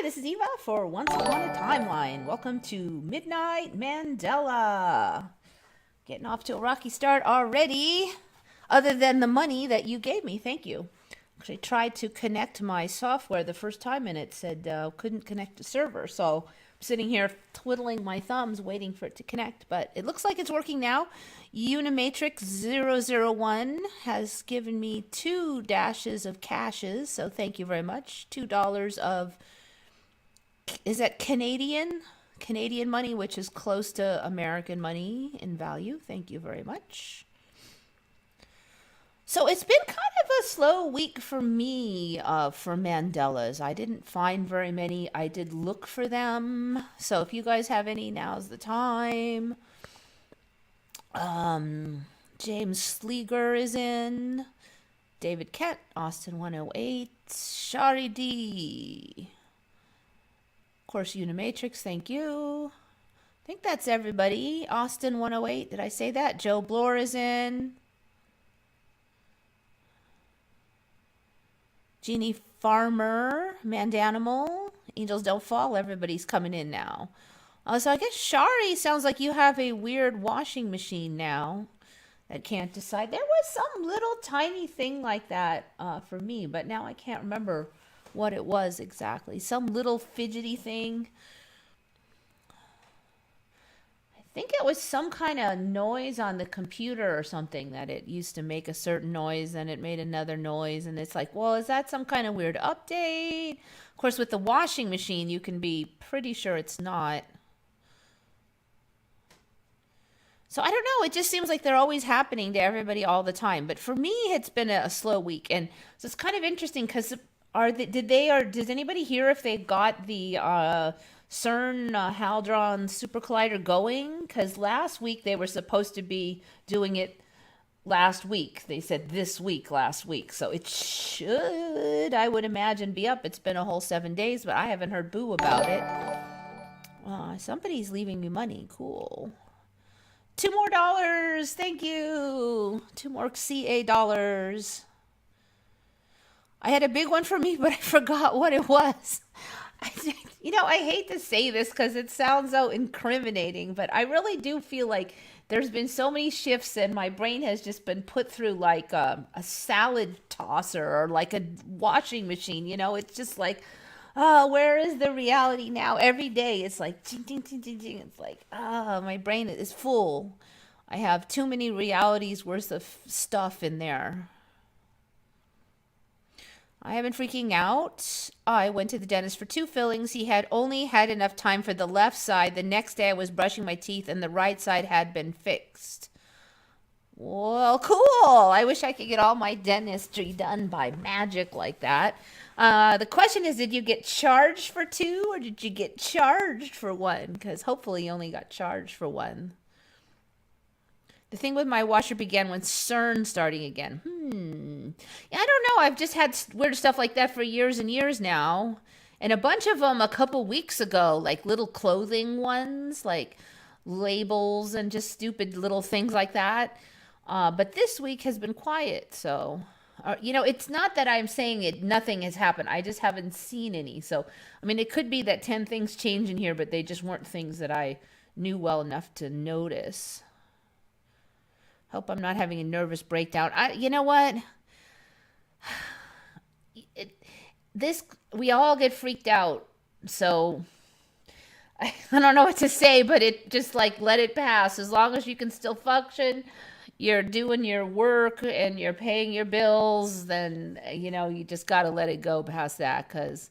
this is Eva for Once Upon a Timeline. Welcome to Midnight Mandela. Getting off to a rocky start already, other than the money that you gave me. Thank you. Actually tried to connect my software the first time and it said couldn't connect to server. So I'm sitting here twiddling my thumbs waiting for it to connect, but it looks like it's working now. Unimatrix001 has given me 2 dashes of cashes, so thank you very much. $2 of, is that Canadian money, which is close to American money in value. Thank you very much. So it's been kind of a slow week for me for Mandelas. I didn't find very many. I did look for them. So if you guys have any, now's the time. James Sleeger is in. David Kent, Austin 108, Shari D. Of course, Unimatrix, thank you. I think that's everybody. Austin 108, did I say that? Joe Bloor is in. Jeannie Farmer, Mandanimal, Angels Don't Fall, everybody's coming in now. So I guess Shari, sounds like you have a weird washing machine now that can't decide. There was some little tiny thing like that for me, but now I can't remember what it was exactly. Some little fidgety thing. I think it was some kind of noise on the computer or something that it used to make a certain noise and it made another noise. And it's like, well, is that some kind of weird update? Of course, with the washing machine, you can be pretty sure it's not. So I don't know. It just seems like they're always happening to everybody all the time. But for me, it's been a slow week. And so it's kind of interesting because does anybody hear if they got the CERN Hadron Super Collider going? Because last week they were supposed to be doing it last week. They said this week, last week. So it should, I would imagine, be up. It's been a whole 7 days, but I haven't heard boo about it. Somebody's leaving me money. Cool. $2 more. Thank you. 2 more CA dollars. I had a big one for me, but I forgot what it was. I hate to say this because it sounds so incriminating, but I really do feel like there's been so many shifts and my brain has just been put through like a salad tosser or like a washing machine. It's just like, oh, where is the reality now? Every day it's like, ching, ching, ching, ching, ching. It's like, my brain is full. I have too many realities worth of stuff in there. I have been freaking out. I went to the dentist for 2 fillings. He had only had enough time for the left side. The next day I was brushing my teeth and the right side had been fixed. Well, cool. I wish I could get all my dentistry done by magic like that. The question is, did you get charged for 2 or did you get charged for 1? Because hopefully you only got charged for 1. The thing with my washer began when CERN starting again. Yeah, I don't know. I've just had weird stuff like that for years and years now. And a bunch of them a couple weeks ago, like little clothing ones, like labels and just stupid little things like that. But this week has been quiet. So, it's not that I'm saying nothing has happened. I just haven't seen any. So, I mean, it could be that 10 things change in here, but they just weren't things that I knew well enough to notice. Hope I'm not having a nervous breakdown. You know what? We all get freaked out. So I don't know what to say, but it just like let it pass. As long as you can still function, you're doing your work and you're paying your bills, then, you just got to let it go past that because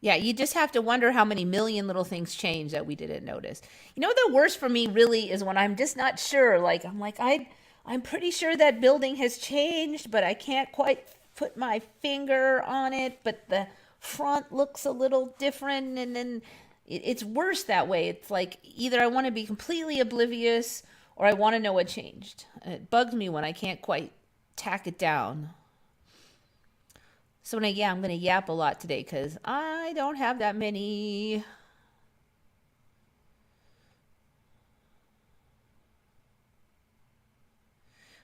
yeah, you just have to wonder how many million little things change that we didn't notice. The worst for me really is when I'm just not sure. Like, I'm pretty sure that building has changed, but I can't quite put my finger on it. But the front looks a little different. And then it's worse that way. It's like either I want to be completely oblivious or I want to know what changed. It bugs me when I can't quite tack it down. So I'm going to yap a lot today because I don't have that many.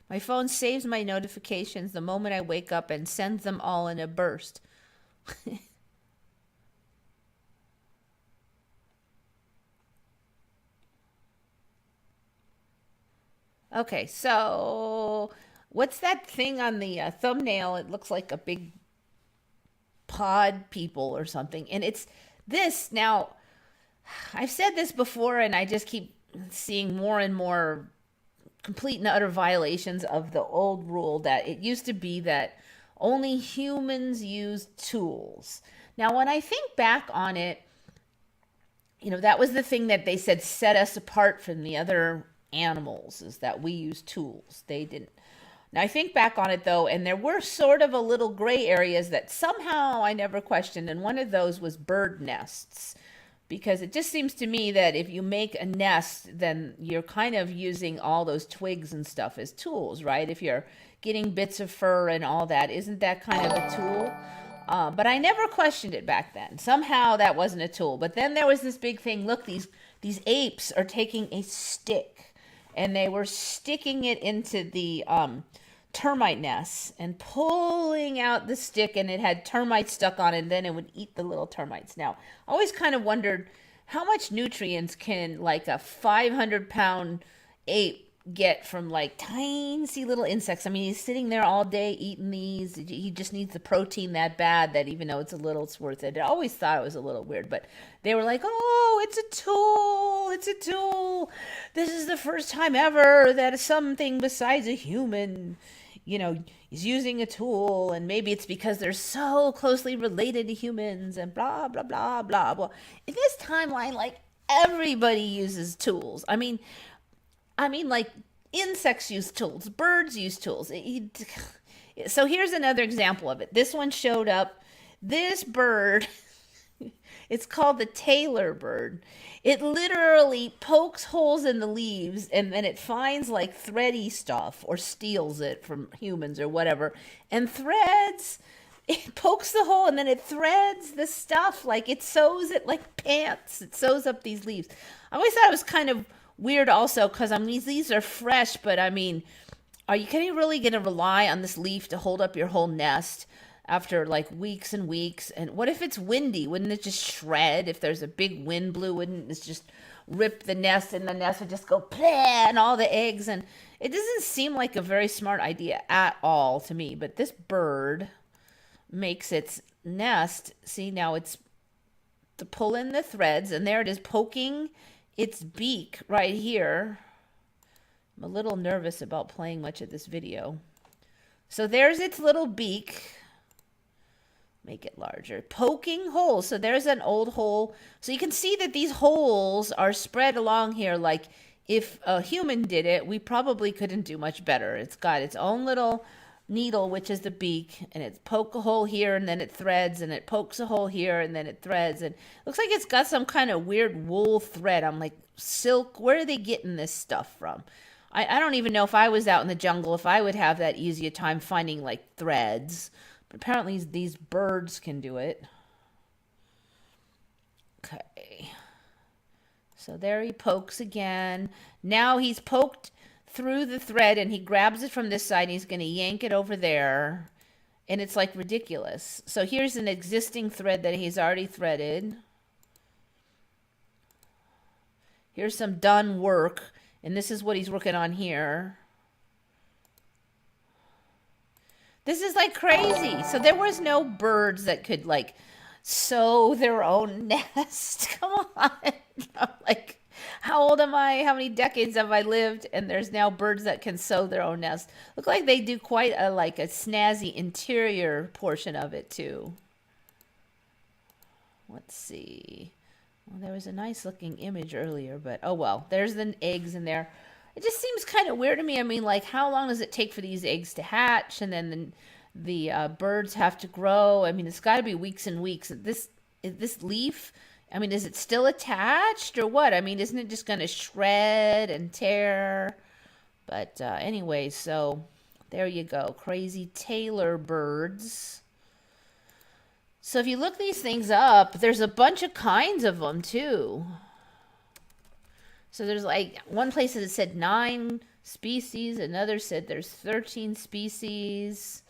My phone saves my notifications the moment I wake up and sends them all in a burst. Okay, so what's that thing on the thumbnail? It looks like a big pod people or something. And it's this now. I've said this before, and I just keep seeing more and more complete and utter violations of the old rule that it used to be that only humans use tools. Now, when I think back on it, that was the thing that they said set us apart from the other animals, is that we use tools. They didn't. Now, I think back on it, though, and there were sort of a little gray areas that somehow I never questioned, and one of those was bird nests. Because it just seems to me that if you make a nest, then you're kind of using all those twigs and stuff as tools, right? If you're getting bits of fur and all that, isn't that kind of a tool? But I never questioned it back then. Somehow that wasn't a tool. But then there was this big thing. Look, these apes are taking a stick, and they were sticking it into the termite nests and pulling out the stick, and it had termites stuck on it, and then it would eat the little termites. Now, I always kind of wondered how much nutrients can like a 500-pound ape get from like tiny little insects. I mean, he's sitting there all day eating these. He just needs the protein that bad that even though it's a little, it's worth it. I always thought it was a little weird, but they were like, oh, it's a tool. It's a tool. This is the first time ever that something besides a human is using a tool, and maybe it's because they're so closely related to humans and blah, blah, blah, blah. Well, in this timeline, like, everybody uses tools. I mean, like, insects use tools, birds use tools. So here's another example of it. This one showed up. This bird, it's called the tailor bird. It literally pokes holes in the leaves, and then it finds like thready stuff or steals it from humans or whatever, and threads. It pokes the hole and then it threads the stuff, like it sews it like pants. It sews up these leaves. I always thought it was kind of weird also because these leaves are fresh, but I mean, can you really going to rely on this leaf to hold up your whole nest after like weeks and weeks? And what if it's windy? Wouldn't it just shred? If there's a big wind blew, wouldn't it just rip the nest, and the nest would just go pleh, and all the eggs? And it doesn't seem like a very smart idea at all to me. But this bird makes its nest. See, now it's to pull in the threads, and there it is poking its beak right here. I'm a little nervous about playing much of this video. So there's its little beak. Make it larger. Poking holes. So there's an old hole. So you can see that these holes are spread along here. Like if a human did it, we probably couldn't do much better. It's got its own little needle, which is the beak, and it poke a hole here, and then it threads, and it pokes a hole here, and then it threads. And it looks like it's got some kind of weird wool thread. I'm like, silk, where are they getting this stuff from? I don't even know if I was out in the jungle, if I would have that easy a time finding like threads. But apparently these birds can do it. Okay. So there he pokes again. Now he's poked through the thread, and he grabs it from this side, and he's going to yank it over there. And it's like ridiculous. So here's an existing thread that he's already threaded. Here's some done work. And this is what he's working on here. This is like crazy. So there was no birds that could like sew their own nest. Come on. I'm like, how old am I? How many decades have I lived? And there's now birds that can sew their own nest. Look like they do quite a snazzy interior portion of it too. Let's see. Well, there was a nice looking image earlier, but oh well. There's the eggs in there. It just seems kind of weird to me. I mean, like, how long does it take for these eggs to hatch, and then the birds have to grow? I mean, it's got to be weeks and weeks. This leaf, I mean, is it still attached or what? I mean, isn't it just going to shred and tear? But anyway, so there you go. Crazy tailor birds. So if you look these things up, there's a bunch of kinds of them too. So there's like one place that said 9 species. Another said there's 13 species.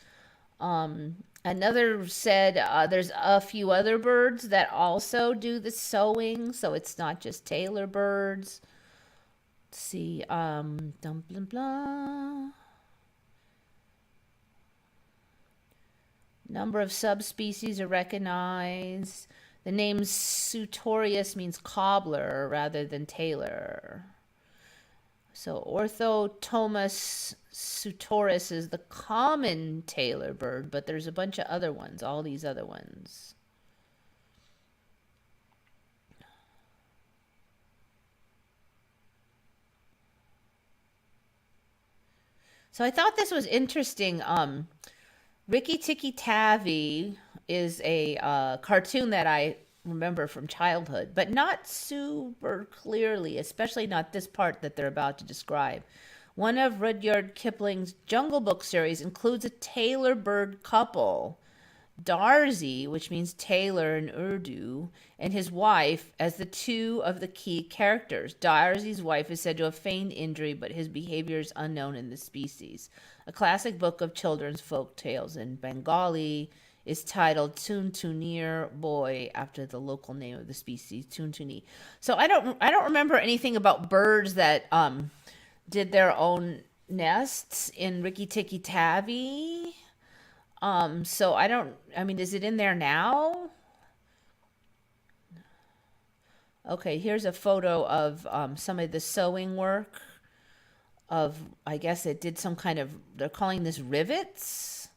Another said there's a few other birds that also do the sowing, so it's not just tailor birds. Let's see, blah, blah, blah. Number of subspecies are recognized. The name Sutorius means cobbler rather than tailor. So Orthotomus sutoris is the common tailor bird, but there's a bunch of other ones, all these other ones. So I thought this was interesting. Rikki Tikki Tavi is a cartoon that I remember from childhood, but not super clearly, especially not this part that they're about to describe. One of Rudyard Kipling's Jungle Book series includes a tailor bird couple, Darzi, which means tailor in Urdu, and his wife as the two of the key characters. Darzi's wife is said to have feigned injury, but his behavior is unknown in the species. A classic book of children's folk tales in Bengali is titled Tuntunir Boy, after the local name of the species, Tuntuni. So I don't remember anything about birds that did their own nests in Rikki Tikki Tavi. So I mean, is it in there now? Okay, here's a photo of some of the sewing work of, I guess it did some kind of, they're calling this rivets.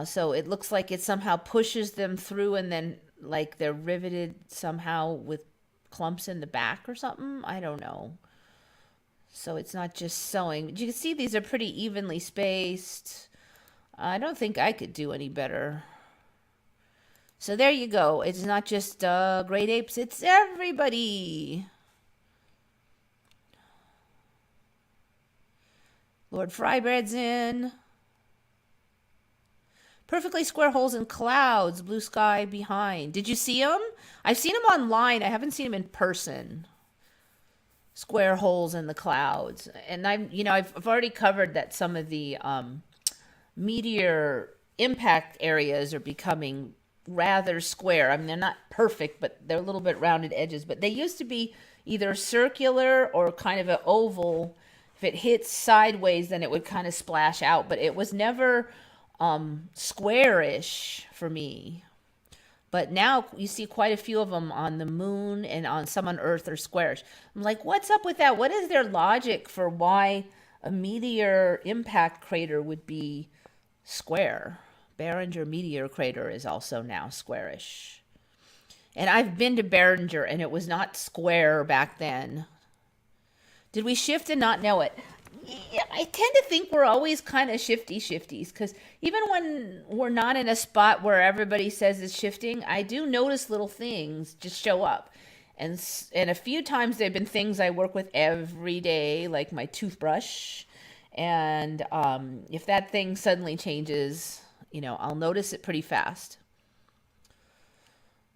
So it looks like it somehow pushes them through and then like they're riveted somehow with clumps in the back or something. I don't know. So it's not just sewing. But you can see these are pretty evenly spaced. I don't think I could do any better. So there you go. It's not just great apes, it's everybody. Lord Frybread's in. Perfectly square holes in clouds, blue sky behind. Did you see them? I've seen them online. I haven't seen them in person. Square holes in the clouds. And I've already covered that some of the meteor impact areas are becoming rather square. I mean, they're not perfect, but they're a little bit rounded edges. But they used to be either circular or kind of an oval. If it hits sideways, then it would kind of splash out. But it was never squarish for me. But now you see quite a few of them on the moon and on some on Earth are squarish. I'm like, what's up with that? What is their logic for why a meteor impact crater would be square? Barringer meteor crater is also now squarish. And I've been to Barringer and it was not square back then. Did we shift and not know it? Yeah, I tend to think we're always kind of shifties because even when we're not in a spot where everybody says it's shifting, I do notice little things just show up. And a few times they've been things I work with every day, like my toothbrush. And if that thing suddenly changes, I'll notice it pretty fast.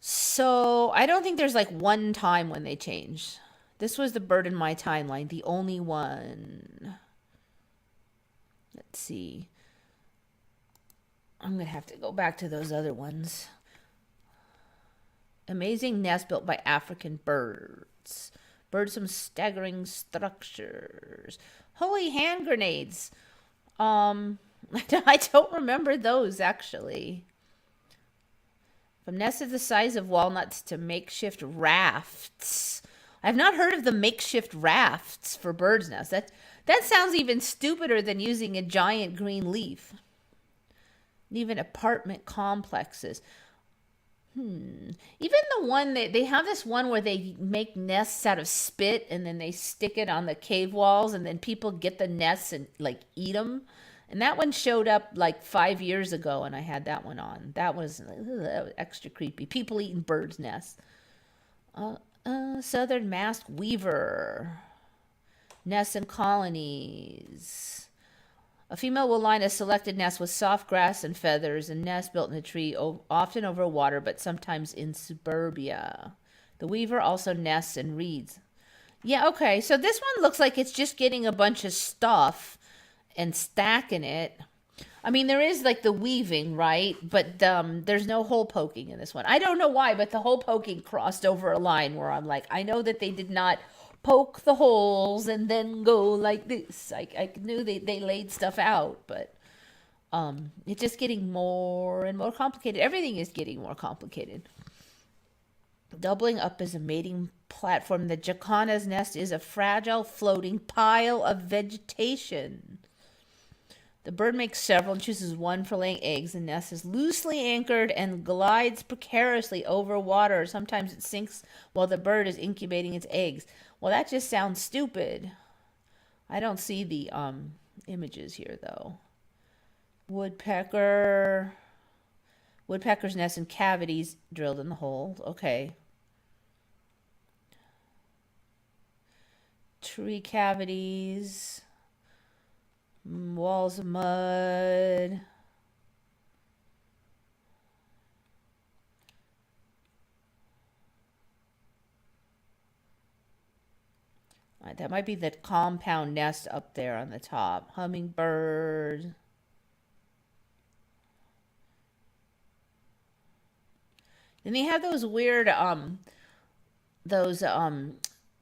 So I don't think there's like one time when they change. This was the bird in my timeline, the only one. Let's see. I'm going to have to go back to those other ones. Amazing nest built by African birds. Birds from staggering structures. Holy hand grenades. I don't remember those actually. From nests the size of walnuts to makeshift rafts. I've not heard of the makeshift rafts for birds' nests. That sounds even stupider than using a giant green leaf. Even apartment complexes. Even the one they have this one where they make nests out of spit and then they stick it on the cave walls and then people get the nests and like eat them. And that one showed up like 5 years ago and I had that one on. That was extra creepy. People eating birds' nests. Southern masked weaver. Nests and colonies. A female will line a selected nest with soft grass and feathers, and nest built in a tree, often over water, but sometimes in suburbia. The weaver also nests in reeds. Yeah, okay. So this one looks like it's just getting a bunch of stuff and stacking it. I mean, there is like the weaving, right? But there's no hole poking in this one. I don't know why, but the hole poking crossed over a line where I'm like, I know that they did not poke the holes and then go like this. I knew they laid stuff out, but it's just getting more and more complicated. Everything is getting more complicated. Doubling up as a mating platform, the jacana's nest is a fragile floating pile of vegetation. The bird makes several and chooses one for laying eggs. The nest is loosely anchored and glides precariously over water. Sometimes it sinks while the bird is incubating its eggs. Well, that just sounds stupid. I don't see the images here though. Woodpecker. Woodpecker's nest and cavities drilled in the hole. Okay. Tree cavities. Walls of mud. That might be the compound nest up there on the top. Hummingbird. Then they have those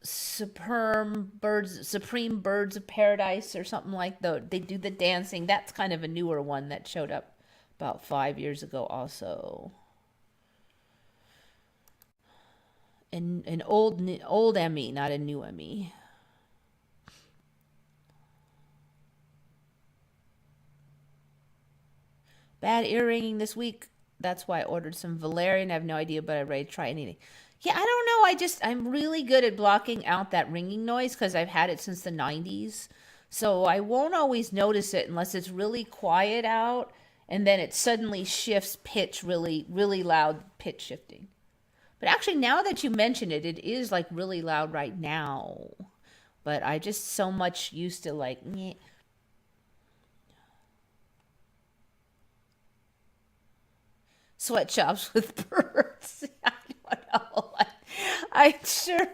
supreme birds of paradise or something like that. They do the dancing. That's kind of a newer one that showed up about 5 years ago also. An old Emmy, not a new Emmy. Bad ear ringing this week. That's why I ordered some valerian. I have no idea, but I'm ready to try anything. Yeah, I don't know. I'm really good at blocking out that ringing noise because I've had it since the 90s. So I won't always notice it unless it's really quiet out and then it suddenly shifts pitch really, really loud pitch shifting. But actually, now that you mention it, it is like really loud right now. But I just so much used to like sweatshops with birds. I don't know. I'm sure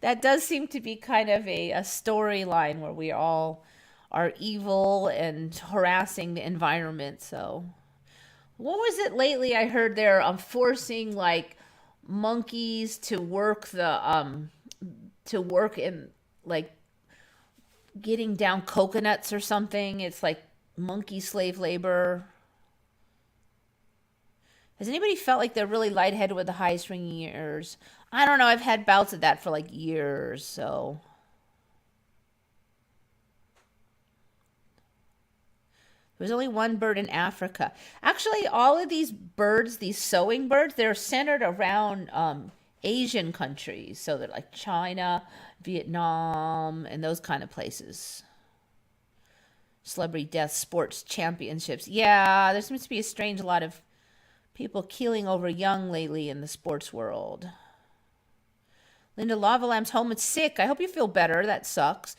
that does seem to be kind of a storyline where we all are evil and harassing the environment. So, what was it lately? I heard they're forcing like monkeys to work in like getting down coconuts or something. It's like monkey slave labor. Has anybody felt like they're really lightheaded with the highest ringing ears? I don't know. I've had bouts of that for like years. So there's only one bird in Africa. Actually, all of these birds, these sowing birds, they're centered around Asian countries. So they're like China, Vietnam, and those kind of places. Celebrity death sports championships. Yeah, there seems to be a strange lot of people keeling over young lately in the sports world. Linda Lavalamp's home and sick. I hope you feel better. That sucks.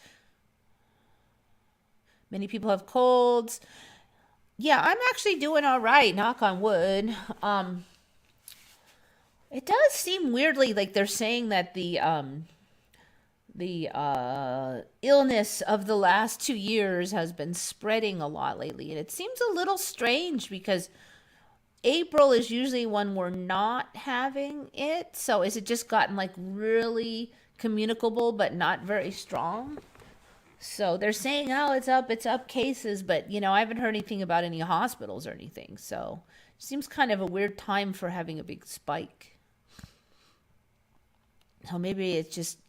Many people have colds. Yeah, I'm actually doing all right, knock on wood. It does seem weirdly like they're saying that the illness of the last 2 years has been spreading a lot lately, and it seems a little strange because April is usually when we're not having it. So is it just gotten like really communicable but not very strong? So they're saying, oh, it's up cases, but I haven't heard anything about any hospitals or anything. So it seems kind of a weird time for having a big spike. So maybe it's just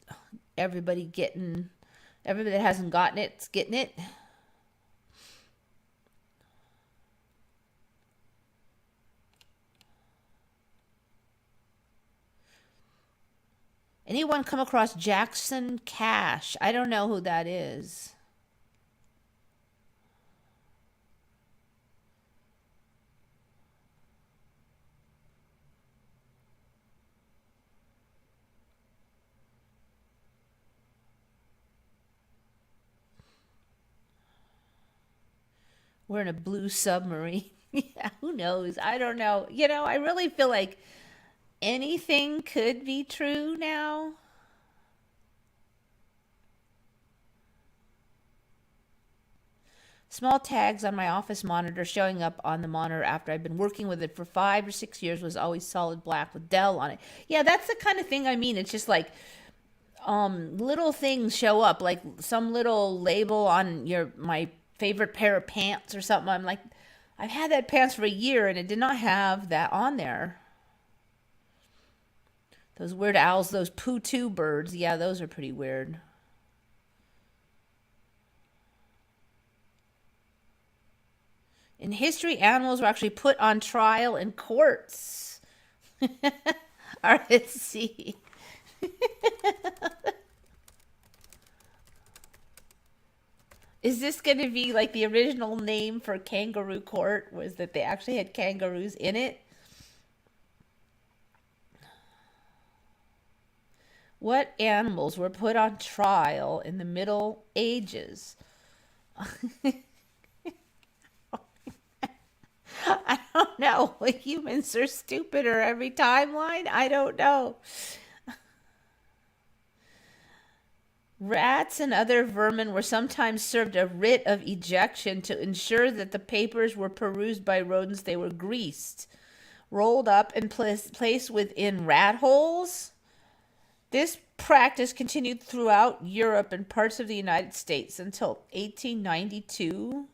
everybody getting, everybody that hasn't gotten it's getting it. Anyone come across Jackson Cash? I don't know who that is. We're in a blue submarine. Yeah, who knows? I don't know. I really feel like anything could be true now. Small tags on my office monitor showing up on the monitor after I've been working with it for 5 or 6 years was always solid black with Dell on it. Yeah, that's the kind of thing I mean. It's just like little things show up, like some little label on my favorite pair of pants or something. I'm like, I've had that pants for a year and it did not have that on there. Those weird owls, those poo-too birds, yeah, those are pretty weird. In history, animals were actually put on trial in courts. All right, let's see. Is this going to be like the original name for kangaroo court? Was that they actually had kangaroos in it? What animals were put on trial in the Middle Ages? I don't know. Humans are stupider every timeline. I don't know. Rats and other vermin were sometimes served a writ of ejection to ensure that the papers were perused by rodents. They were greased, rolled up, and placed within rat holes. This practice continued throughout Europe and parts of the United States until 1892.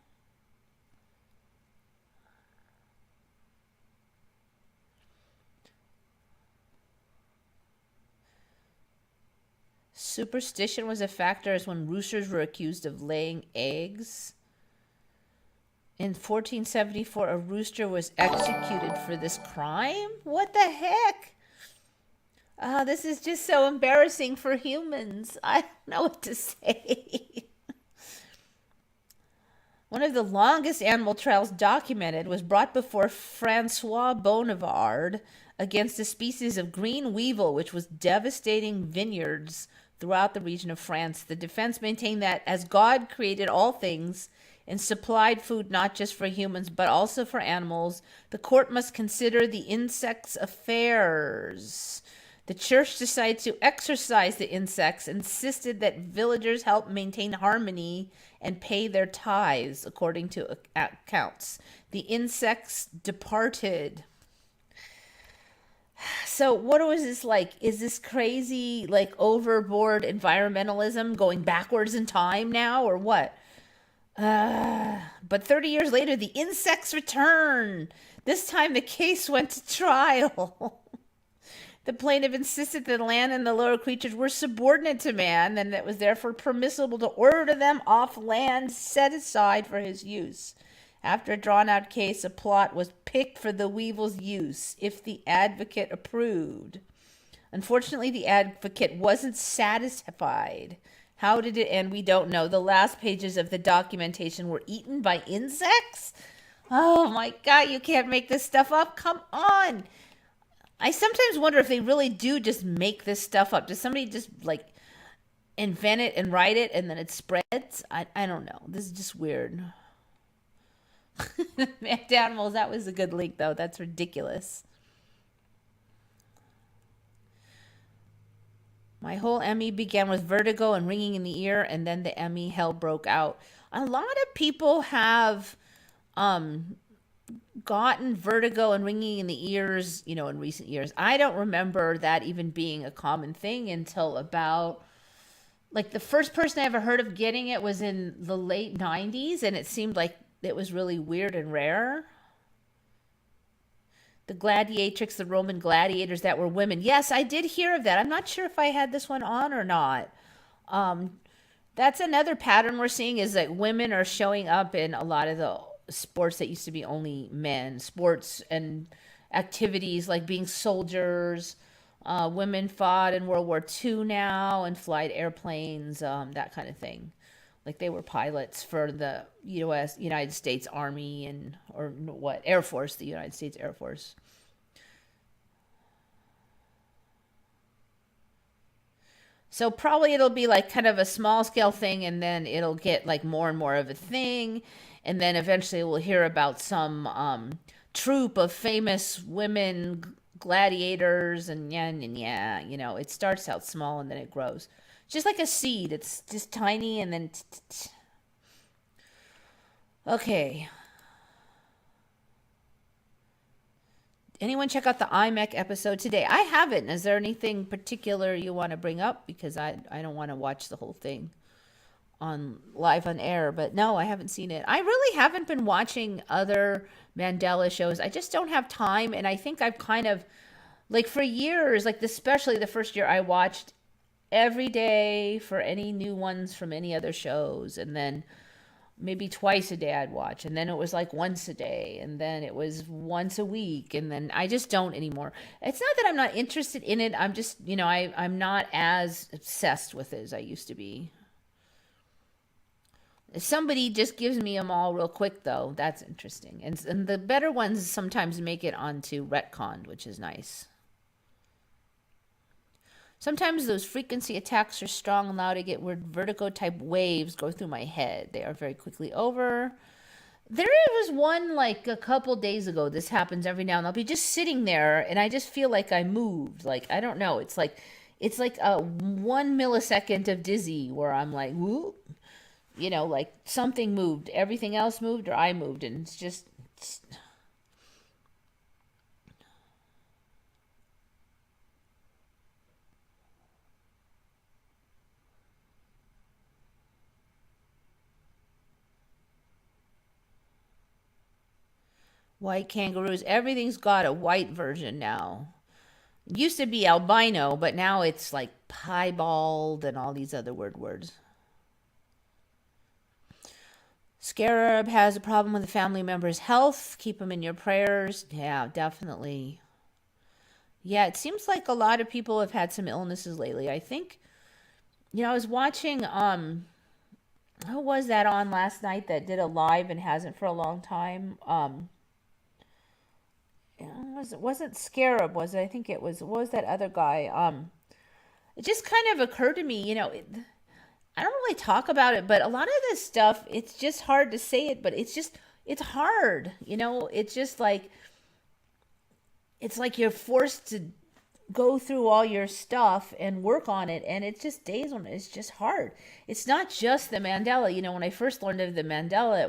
Superstition was a factor as when roosters were accused of laying eggs. In 1474, a rooster was executed for this crime? What the heck? This is just so embarrassing for humans. I don't know what to say. One of the longest animal trials documented was brought before Francois Bonnevard against a species of green weevil which was devastating vineyards throughout the region of France. The defense maintained that as God created all things and supplied food not just for humans but also for animals, the court must consider the insects' affairs. The church decided to exorcise the insects, insisted that villagers help maintain harmony and pay their tithes, according to accounts. The insects departed. So what was this like? Is this crazy, like overboard environmentalism going backwards in time now, or what? But 30 years later, the insects return. This time the case went to trial. The plaintiff insisted that land and the lower creatures were subordinate to man, and that it was therefore permissible to order them off land set aside for his use. After a drawn-out case, a plot was picked for the weevil's use, if the advocate approved. Unfortunately, the advocate wasn't satisfied. How did it end? We don't know. The last pages of the documentation were eaten by insects? Oh my God, you can't make this stuff up. Come on. I sometimes wonder if they really do just make this stuff up. Does somebody just like invent it and write it and then it spreads? I don't know. This is just weird. Animals, that was a good link though. That's ridiculous. My whole ME began with vertigo and ringing in the ear, and then the ME hell broke out. A lot of people have gotten vertigo and ringing in the ears, in recent years. I don't remember that even being a common thing until about, like, the first person I ever heard of getting it was in the late 90s, and it seemed like it was really weird and rare. The gladiatrix, the Roman gladiators that were women. Yes, I did hear of that. I'm not sure if I had this one on or not. That's another pattern we're seeing, is that women are showing up in a lot of the sports that used to be only men. Sports and activities like being soldiers. Women fought in World War II now and flight airplanes, that kind of thing. Like they were pilots for the United States Army Air Force, the United States Air Force. So probably it'll be like kind of a small scale thing, and then it'll get like more and more of a thing. And then eventually we'll hear about some troop of famous women gladiators, and yeah, it starts out small and then it grows. Just like a seed, it's just tiny and then Okay. Anyone check out the iMech episode today? I haven't. Is there anything particular you want to bring up? Because I don't want to watch the whole thing on live on air, but no, I haven't seen it. I really haven't been watching other Mandela shows. I just don't have time, and I think I've kind of like for years, like especially the first year I watched every day for any new ones from any other shows, and then maybe twice a day I'd watch, and then it was like once a day, and then it was once a week, and then I just don't anymore. It's not that I'm not interested in it. I'm just, I'm not as obsessed with it as I used to be. If somebody just gives me them all real quick, though, that's interesting. And the better ones sometimes make it onto retconned, which is nice. Sometimes those frequency attacks are strong and loud. I get weird vertigo type waves go through my head. They are very quickly over. There was one like a couple days ago. This happens every now and then. I'll be just sitting there and I just feel like I moved. Like I don't know. It's like a 1 millisecond of dizzy where I'm like, whoop, like something moved. Everything else moved or I moved, and it's just. White kangaroos. Everything's got a white version now. It used to be albino, but now it's like piebald and all these other weird words. Scarab has a problem with a family member's health. Keep them in your prayers. Yeah, definitely. Yeah, it seems like a lot of people have had some illnesses lately. I think, I was watching who was that on last night that did a live and hasn't for a long time? Wasn't Scarab, was it? I think it was. What was that other guy? It just kind of occurred to me, I don't really talk about it, but a lot of this stuff, it's just hard to say it, but it's hard, it's just like, it's like you're forced to go through all your stuff and work on it, and it's just days when it's just hard. It's not just the Mandela. When I first learned of the Mandela,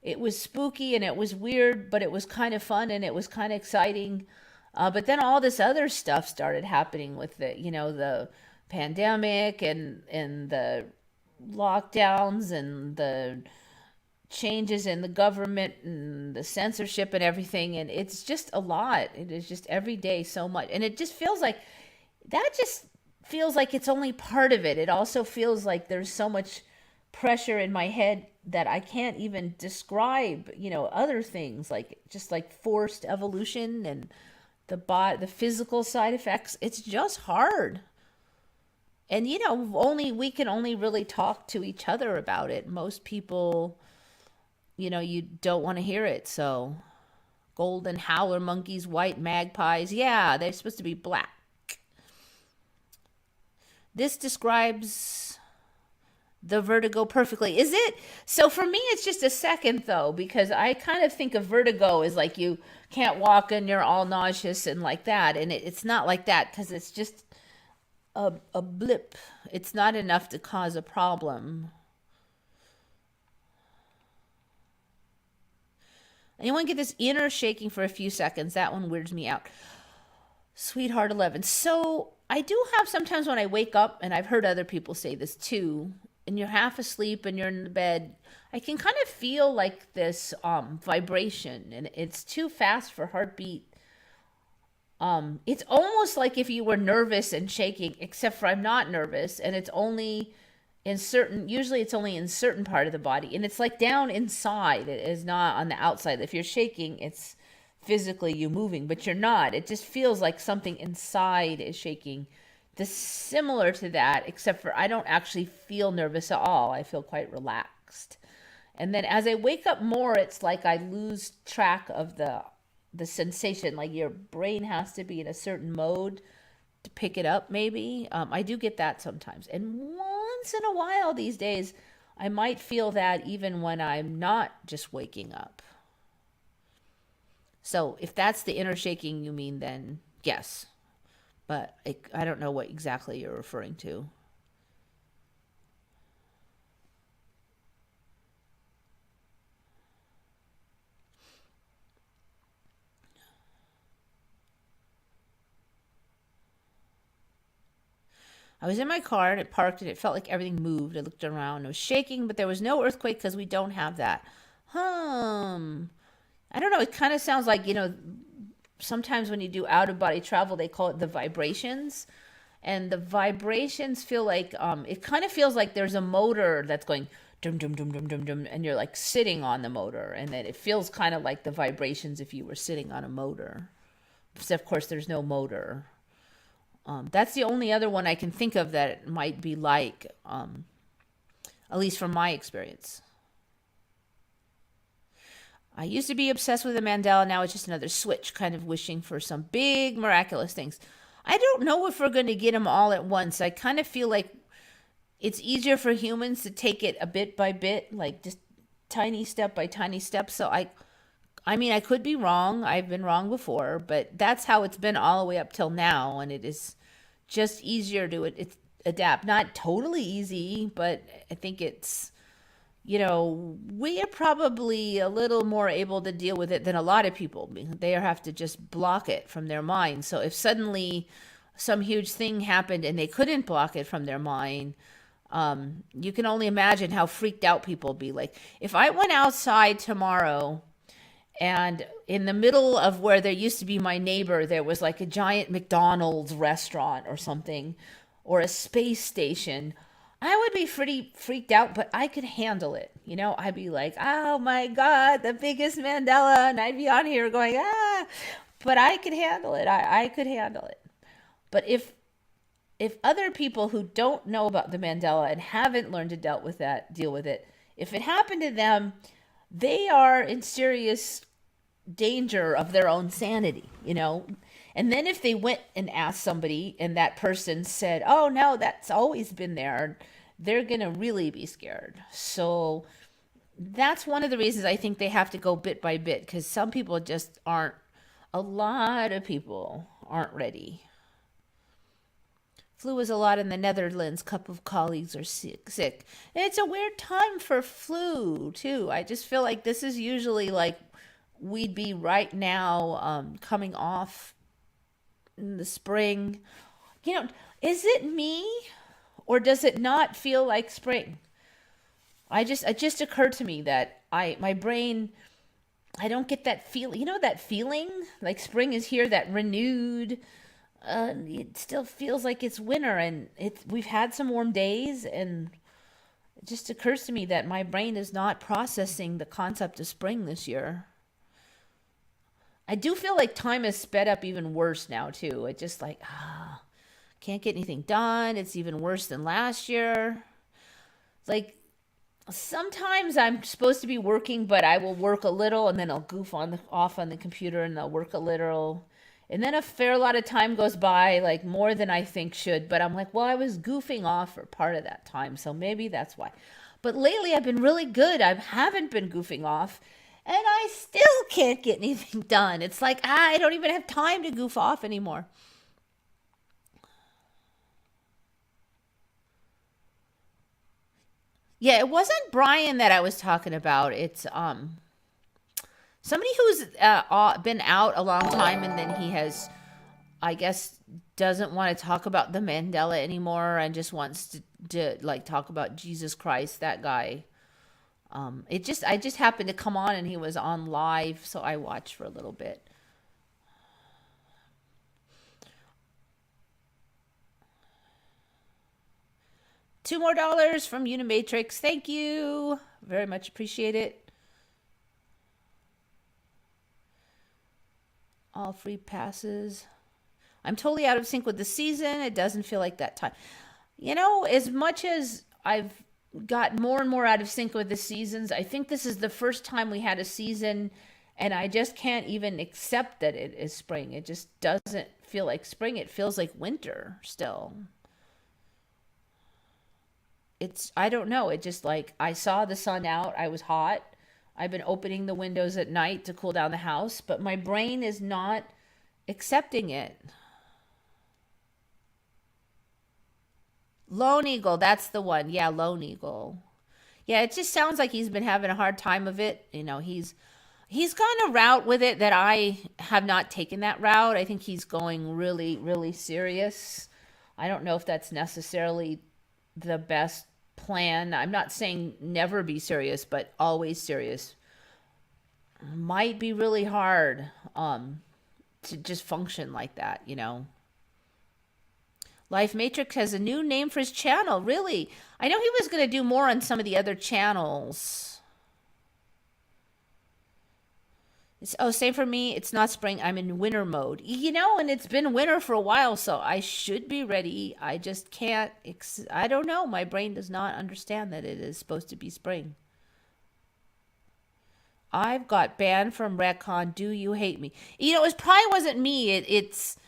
it was spooky and it was weird, but it was kind of fun and it was kind of exciting. But then all this other stuff started happening with the pandemic and the lockdowns and the changes in the government and the censorship and everything. And it's just a lot. It is just every day so much. And it just feels like it's only part of it. It also feels like there's so much pressure in my head that I can't even describe, other things like just like forced evolution and the physical side effects. It's just hard. And only we can only really talk to each other about it. Most people, you don't want to hear it. So golden howler monkeys, white magpies, yeah, they're supposed to be black. This describes the vertigo perfectly. Is it? So for me, it's just a second though, because I kind of think of vertigo as like you can't walk and you're all nauseous and like that. And it's not like that because it's just a blip. It's not enough to cause a problem. Anyone get this inner shaking for a few seconds? That one weirds me out. Sweetheart 11. So I do have sometimes when I wake up, and I've heard other people say this too, and you're half asleep and you're in the bed, I can kind of feel like this vibration, and it's too fast for heartbeat. It's almost like if you were nervous and shaking, except for I'm not nervous, and it's only usually it's only in certain part of the body, and it's like down inside. It is not on the outside. If you're shaking, it's physically you moving, but you're not. It just feels like something inside is shaking. This similar to that, except for I don't actually feel nervous at all. I feel quite relaxed. And then as I wake up more, it's like I lose track of the sensation. Like your brain has to be in a certain mode to pick it up, maybe. I do get that sometimes. And once in a while these days, I might feel that even when I'm not just waking up. So if that's the inner shaking you mean, then yes. But I don't know what exactly you're referring to. I was in my car and it parked and it felt like everything moved. I looked around. It was shaking, but there was no earthquake because we don't have that. Hmm. I don't know. It kind of sounds like, sometimes when you do out of body travel, they call it the vibrations. And the vibrations feel like, it kind of feels like there's a motor that's going dum dum dum dum dum dum, and you're like sitting on the motor. And then it feels kind of like the vibrations if you were sitting on a motor. Except, of course, there's no motor. That's the only other one I can think of that it might be like, at least from my experience. I used to be obsessed with the Mandela. Now it's just another switch, kind of wishing for some big miraculous things. I don't know if we're going to get them all at once. I kind of feel like it's easier for humans to take it a bit by bit, like just tiny step by tiny step. So I mean, I could be wrong. I've been wrong before, but that's how it's been all the way up till now. And it is just easier to adapt. Not totally easy, but I think it's, we are probably a little more able to deal with it than a lot of people. They have to just block it from their mind. So if suddenly some huge thing happened and they couldn't block it from their mind, you can only imagine how freaked out people would be. Like, if I went outside tomorrow and in the middle of where there used to be my neighbor, there was like a giant McDonald's restaurant or something, or a space station, I would be pretty freaked out, but I could handle it. I'd be like, oh my God, the biggest Mandela. And I'd be on here going, ah, but I could handle it. I could handle it. But if other people who don't know about the Mandela and haven't learned to deal with it, if it happened to them, they are in serious danger of their own sanity, And then if they went and asked somebody and that person said, oh no, that's always been there, they're going to really be scared. So that's one of the reasons I think they have to go bit by bit, because some people just aren't, a lot of people aren't ready. Flu is a lot in the Netherlands. Couple of colleagues are sick. It's a weird time for flu, too. I just feel like this is usually like we'd be right now coming off in the spring. Is it me or does it not feel like spring? It just occurred to me that my brain, I don't get that feeling. That feeling like spring is here, that renewed. It still feels like it's winter, and we've had some warm days, and it just occurs to me that my brain is not processing the concept of spring this year. I do feel like time is sped up even worse now too. It's just like, can't get anything done. It's even worse than last year. Like, sometimes I'm supposed to be working, but I will work a little and then I'll goof off on the computer and I'll work a little. And then a fair lot of time goes by, like more than I think should. But I'm like, well, I was goofing off for part of that time, so maybe that's why. But lately I've been really good. I haven't been goofing off. And I still can't get anything done. It's like, I don't even have time to goof off anymore. Yeah, it wasn't Brian that I was talking about. It's somebody who's been out a long time, and then he has, I guess, doesn't want to talk about the Mandela anymore and just wants to like talk about Jesus Christ, that guy. I just happened to come on and he was on live, so I watched for a little bit. $2 more from Unimatrix. Thank you. Very much appreciate it. All free passes. I'm totally out of sync with the season. It doesn't feel like that time. As much as I've got more and more out of sync with the seasons, I think this is the first time we had a season, and I just can't even accept that it is spring. It just doesn't feel like spring. It feels like winter still. I don't know. It just like, I saw the sun out. I was hot. I've been opening the windows at night to cool down the house, but my brain is not accepting it. Lone Eagle, that's the one. Yeah, Lone Eagle. Yeah, it just sounds like he's been having a hard time of it. He's gone a route with it that I have not taken that route. I think he's going really, really serious. I don't know if that's necessarily the best plan. I'm not saying never be serious, but always serious might be really hard to just function like that, you know. Life Matrix has a new name for his channel. Really? I know he was going to do more on some of the other channels. Oh, same for me. It's not spring. I'm in winter mode. You know, and it's been winter for a while, so I should be ready. I just can't. I don't know. My brain does not understand that it is supposed to be spring. I've got banned from Redcon. Do you hate me? You know, it probably wasn't me. It's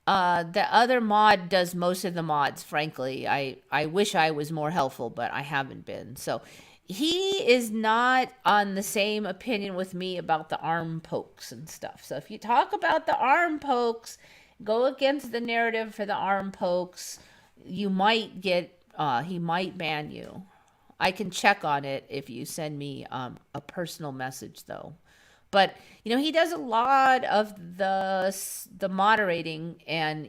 the other mod does most of the mods, frankly. I wish I was more helpful, but I haven't been. So he is not on the same opinion with me about the arm pokes and stuff. So if you talk about the arm pokes, go against the narrative for the arm pokes, you might get, he might ban you. I can check on it if you send me a personal message, though. But you know, he does a lot of the moderating, and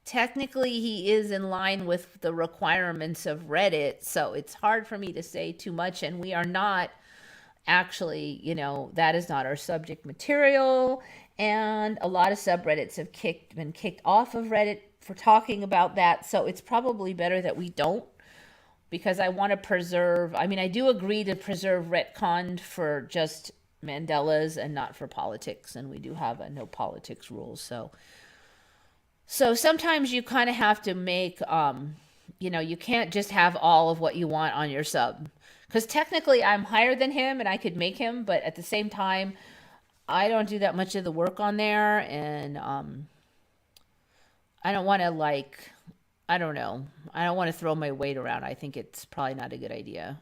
technically he is in line with the requirements of Reddit. So it's hard for me to say too much, and we are not actually, you know, that is not our subject material. And a lot of subreddits have been kicked off of Reddit for talking about that. So it's probably better that we don't, because I want to preserve, I mean, I do agree to preserve retcon for just Mandela's and not for politics, and we do have a no politics rules. So sometimes you kind of have to make, you know, you can't just have all of what you want on your sub, because technically I'm higher than him and I could make him, but at the same time, I don't do that much of the work on there, and I don't want to, like, I don't know. I don't want to throw my weight around. I think it's probably not a good idea.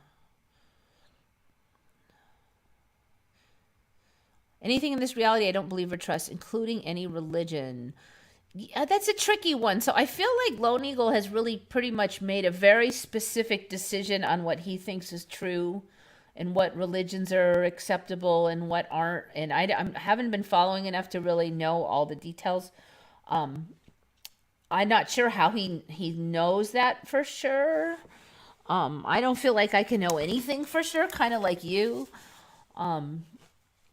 Anything in this reality I don't believe or trust, including any religion. Yeah, that's a tricky one. So I feel like Lone Eagle has really pretty much made a very specific decision on what he thinks is true and what religions are acceptable and what aren't. And I haven't been following enough to really know all the details. I'm not sure how he knows that for sure. I don't feel like I can know anything for sure, kind of like you.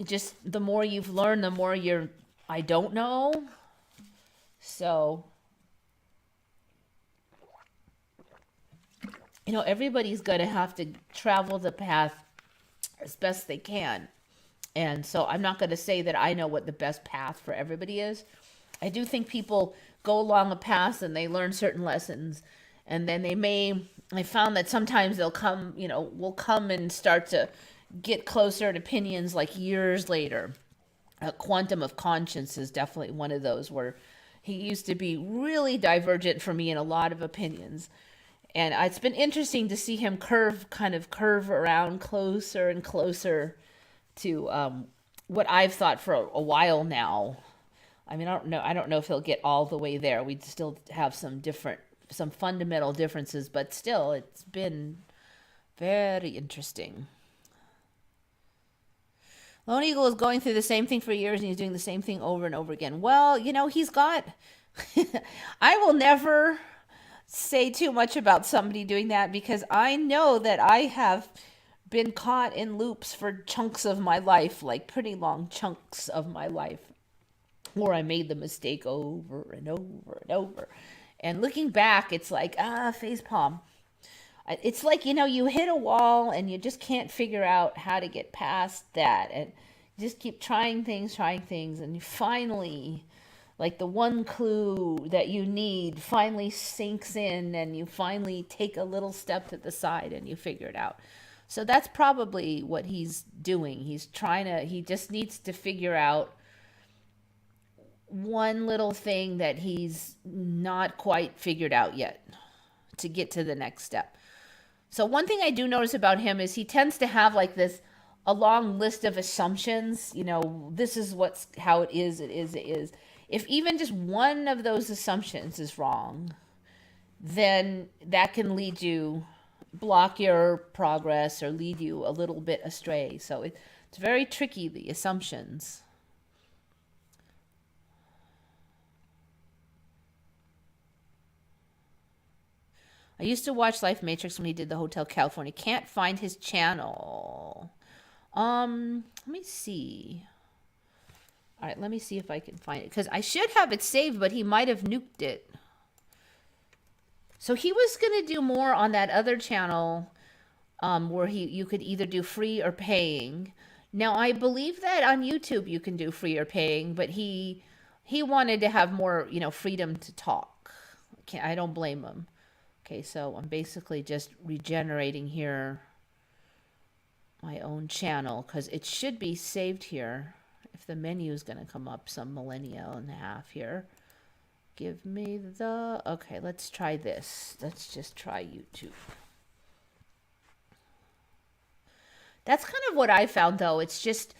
Just the more you've learned, the more I don't know. So, you know, everybody's going to have to travel the path as best they can. And so I'm not going to say that I know what the best path for everybody is. I do think people go along a path and they learn certain lessons, and then I found that sometimes they'll come, you know, will come and start to get closer to opinions like years later. Quantum of Conscience is definitely one of those where he used to be really divergent for me in a lot of opinions. And it's been interesting to see him curve around closer and closer to what I've thought for a while now. I mean, I don't know if he'll get all the way there. We'd still have some fundamental differences, but still, it's been very interesting. Lone Eagle is going through the same thing for years, and he's doing the same thing over and over again. Well, you know, he's got... I will never say too much about somebody doing that, because I know that I have been caught in loops for chunks of my life, like pretty long chunks of my life, where I made the mistake over and over and over. And looking back, it's like, facepalm. It's like, you know, you hit a wall and you just can't figure out how to get past that. And you just keep trying things. And you finally, like, the one clue that you need finally sinks in, and you finally take a little step to the side and you figure it out. So that's probably what he's doing. He just needs to figure out one little thing that he's not quite figured out yet to get to the next step. So one thing I do notice about him is he tends to have like a long list of assumptions. You know, this is how it is. If even just one of those assumptions is wrong, then that can block your progress or lead you a little bit astray. So it's very tricky, the assumptions. I used to watch Life Matrix when he did the Hotel California. Can't find his channel. Let me see. All right, let me see if I can find it, because I should have it saved, but he might have nuked it. So he was gonna do more on that other channel, where you could either do free or paying. Now I believe that on YouTube you can do free or paying, but he wanted to have more, freedom to talk. I don't blame him. Okay, so I'm basically just regenerating here my own channel, because it should be saved here. If the menu is going to come up some millennia and a half here. Give me the... Okay, let's try this. Let's just try YouTube. That's kind of what I found, though. It's just,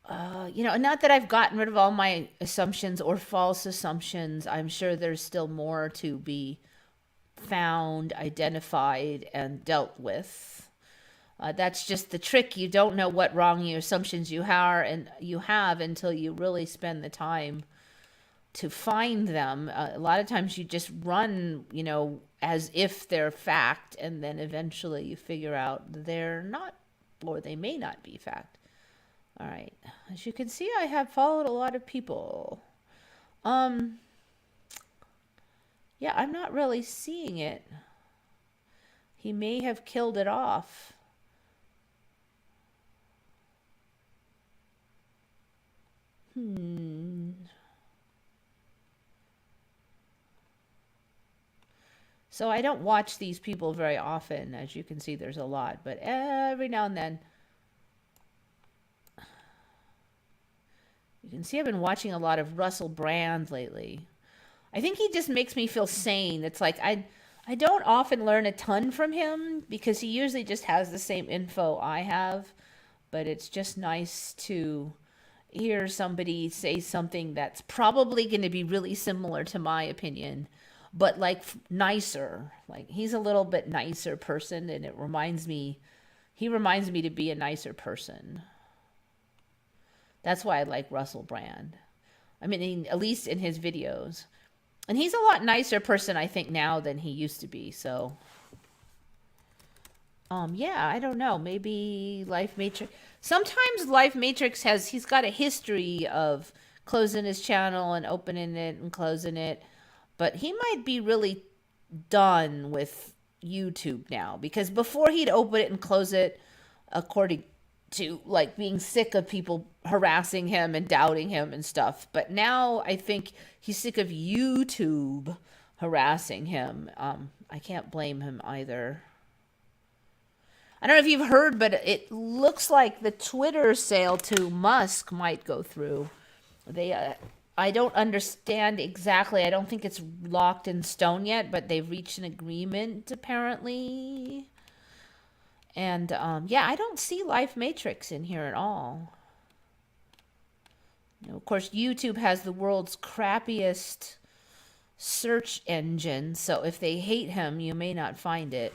not that I've gotten rid of all my assumptions or false assumptions. I'm sure there's still more to be found, identified, and dealt with. That's just the trick. You don't know what wrong assumptions you have until you really spend the time to find them. A lot of times you just run, as if they're fact, and then eventually you figure out they're not, or they may not be fact. All right. As you can see, I have followed a lot of people. Yeah, I'm not really seeing it. He may have killed it off. So I don't watch these people very often. As you can see, there's a lot, but every now and then. You can see I've been watching a lot of Russell Brand lately. I think he just makes me feel sane. It's like I don't often learn a ton from him, because he usually just has the same info I have, but it's just nice to hear somebody say something that's probably going to be really similar to my opinion, but like nicer. Like he's a little bit nicer person, and he reminds me to be a nicer person. That's why I like Russell Brand. I mean, at least in his videos. And he's a lot nicer person, I think, now than he used to be. So, yeah, I don't know. Maybe Life Matrix. Sometimes Life Matrix he's got a history of closing his channel and opening it and closing it. But he might be really done with YouTube now, because before he'd open it and close it according to like being sick of people harassing him and doubting him and stuff. But now I think he's sick of YouTube harassing him. I can't blame him either. I don't know if you've heard, but it looks like the Twitter sale to Musk might go through. I don't understand exactly. I don't think it's locked in stone yet, but they've reached an agreement apparently. And yeah, I don't see Life Matrix in here at all. Of course, YouTube has the world's crappiest search engine, so if they hate him, you may not find it.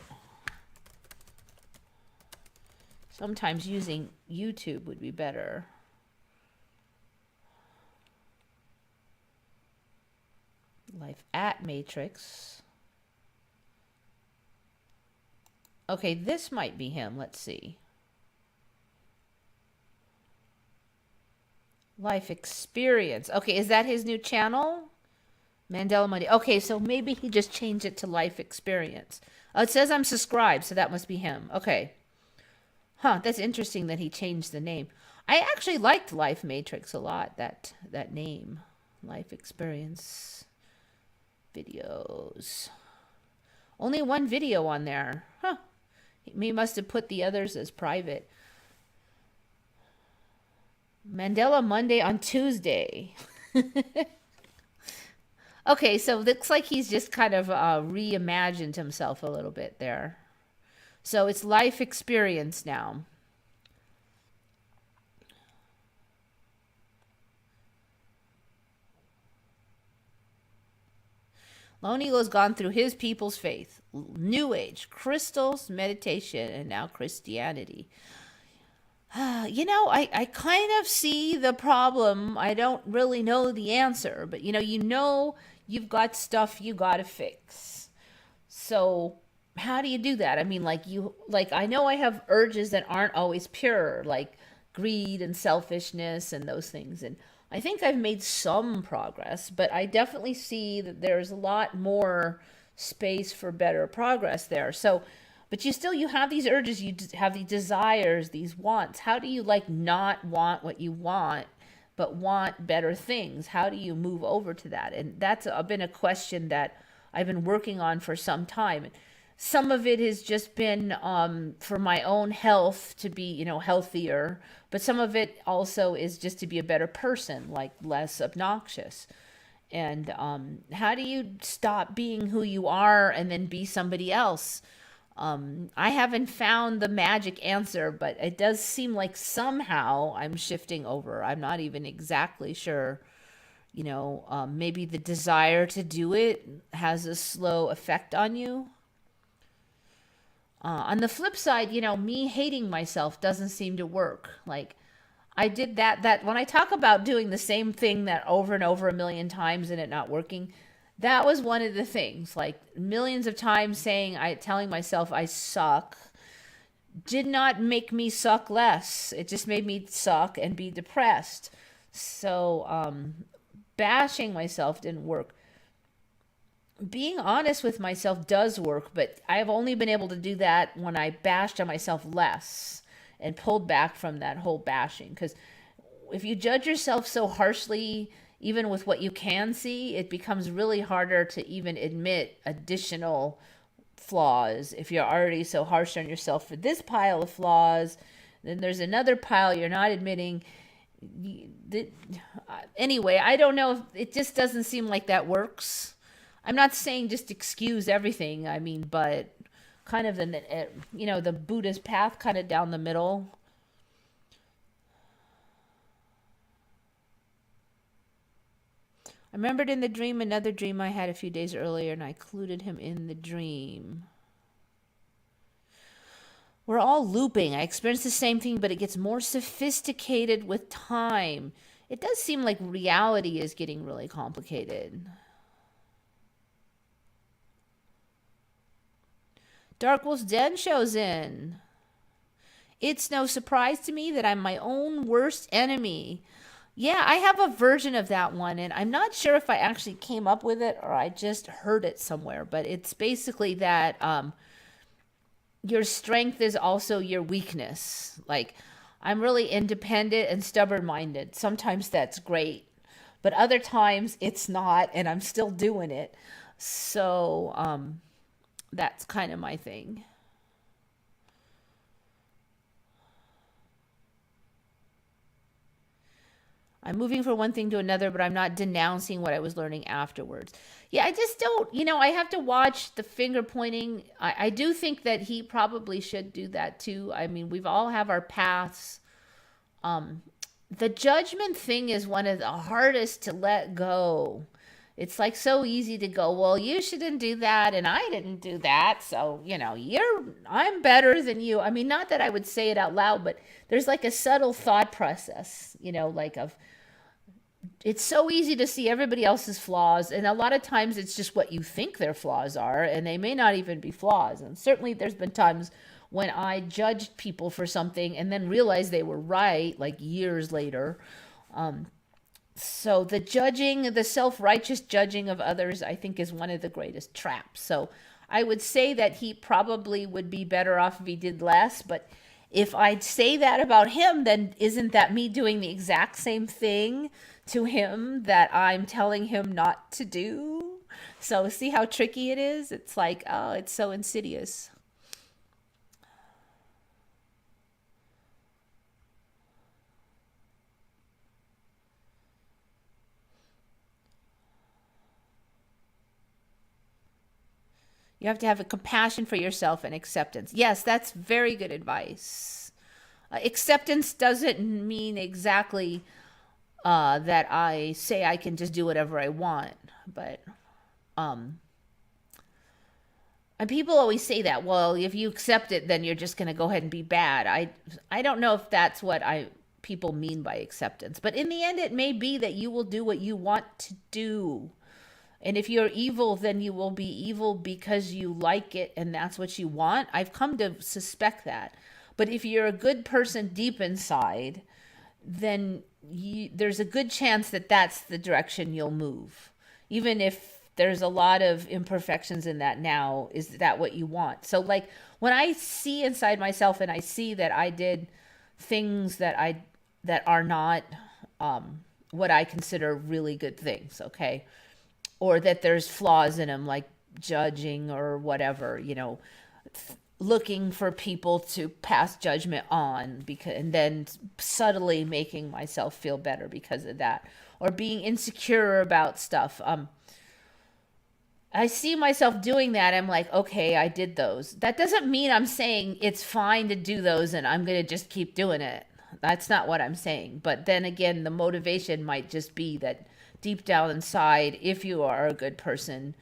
Sometimes using YouTube would be better. Life at Matrix. Okay, this might be him. Let's see. Life Experience. Okay, is that his new channel? Mandela Monday. Okay, so maybe he just changed it to Life Experience. It says I'm subscribed, so that must be him. Okay. Huh, that's interesting that he changed the name. I actually liked Life Matrix a lot, that name. Life Experience videos. Only one video on there. Huh. He must have put the others as private. Mandela Monday on Tuesday. Okay, so it looks like he's just kind of reimagined himself a little bit there. So it's Life Experience now. Lone Eagle's gone through his people's faith, New Age, crystals, meditation, and now Christianity. I kind of see the problem. I don't really know the answer, but you've got stuff you got to fix. So how do you do that? I mean, like I know I have urges that aren't always pure, like greed and selfishness and those things. And I think I've made some progress, but I definitely see that there's a lot more space for better progress there. So, but you have these urges, have these desires, these wants. How do you like not want what you want, but want better things? How do you move over to that? And that's been a question that I've been working on for some time. Some of it has just been for my own health to be, healthier, but some of it also is just to be a better person, like less obnoxious. And how do you stop being who you are and then be somebody else? I haven't found the magic answer, but it does seem like somehow I'm shifting over. I'm not even exactly sure. Maybe the desire to do it has a slow effect on you. On the flip side, me hating myself doesn't seem to work. Like, I did that when I talk about doing the same thing that over and over a million times and it not working, that was one of the things. Like millions of times telling myself I suck did not make me suck less. It just made me suck and be depressed. So bashing myself didn't work. Being honest with myself does work, but I've only been able to do that when I bashed on myself less and pulled back from that whole bashing. Because if you judge yourself so harshly, even with what you can see, it becomes really harder to even admit additional flaws. If you're already so harsh on yourself for this pile of flaws, then there's another pile you're not admitting. Anyway, I don't know if it just doesn't seem like that works. I'm not saying just excuse everything. I mean, but kind of the Buddha's path kind of down the middle. I remembered in the dream another dream I had a few days earlier, and I included him in the dream. We're all looping. I experience the same thing, but it gets more sophisticated with time. It does seem like reality is getting really complicated. Dark Wolf's Den shows in. It's no surprise to me that I'm my own worst enemy. Yeah, I have a version of that one, and I'm not sure if I actually came up with it or I just heard it somewhere, but it's basically that your strength is also your weakness. Like, I'm really independent and stubborn minded. Sometimes that's great, but other times it's not, and I'm still doing it. So, that's kind of my thing. I'm moving from one thing to another, but I'm not denouncing what I was learning afterwards. Yeah, I just don't, I have to watch the finger pointing. I do think that he probably should do that too. I mean, we've all have our paths. The judgment thing is one of the hardest to let go. It's like so easy to go, well, you shouldn't do that, and I didn't do that, so I'm better than you. I mean, not that I would say it out loud, but there's like a subtle thought process, like of it's so easy to see everybody else's flaws, and a lot of times it's just what you think their flaws are, and they may not even be flaws. And certainly there's been times when I judged people for something and then realized they were right, like years later. So the self-righteous judging of others, I think, is one of the greatest traps. So I would say that he probably would be better off if he did less, but if I'd say that about him, then isn't that me doing the exact same thing to him that I'm telling him not to do? So see how tricky it is? It's like, oh, it's so insidious. You have to have a compassion for yourself and acceptance. Yes, that's very good advice. Acceptance doesn't mean exactly that I say I can just do whatever I want, but um, and people always say that. Well, if you accept it, then you're just going to go ahead and be bad. I don't know if that's what I people mean by acceptance, but in the end, it may be that you will do what you want to do. And if you're evil, then you will be evil because you like it and that's what you want. I've come to suspect that. But if you're a good person deep inside, then there's a good chance that that's the direction you'll move. Even if there's a lot of imperfections in that now, is that what you want? So like when I see inside myself and I see that I did things that are not what I consider really good things, okay? Or that there's flaws in them, like judging or whatever, looking for people to pass judgment on, because and then subtly making myself feel better because of that, or being insecure about stuff. I see myself doing that. I'm like, okay, I did those. That doesn't mean I'm saying it's fine to do those and I'm going to just keep doing it. That's not what I'm saying. But then again, the motivation might just be that deep down inside, if you are a good person,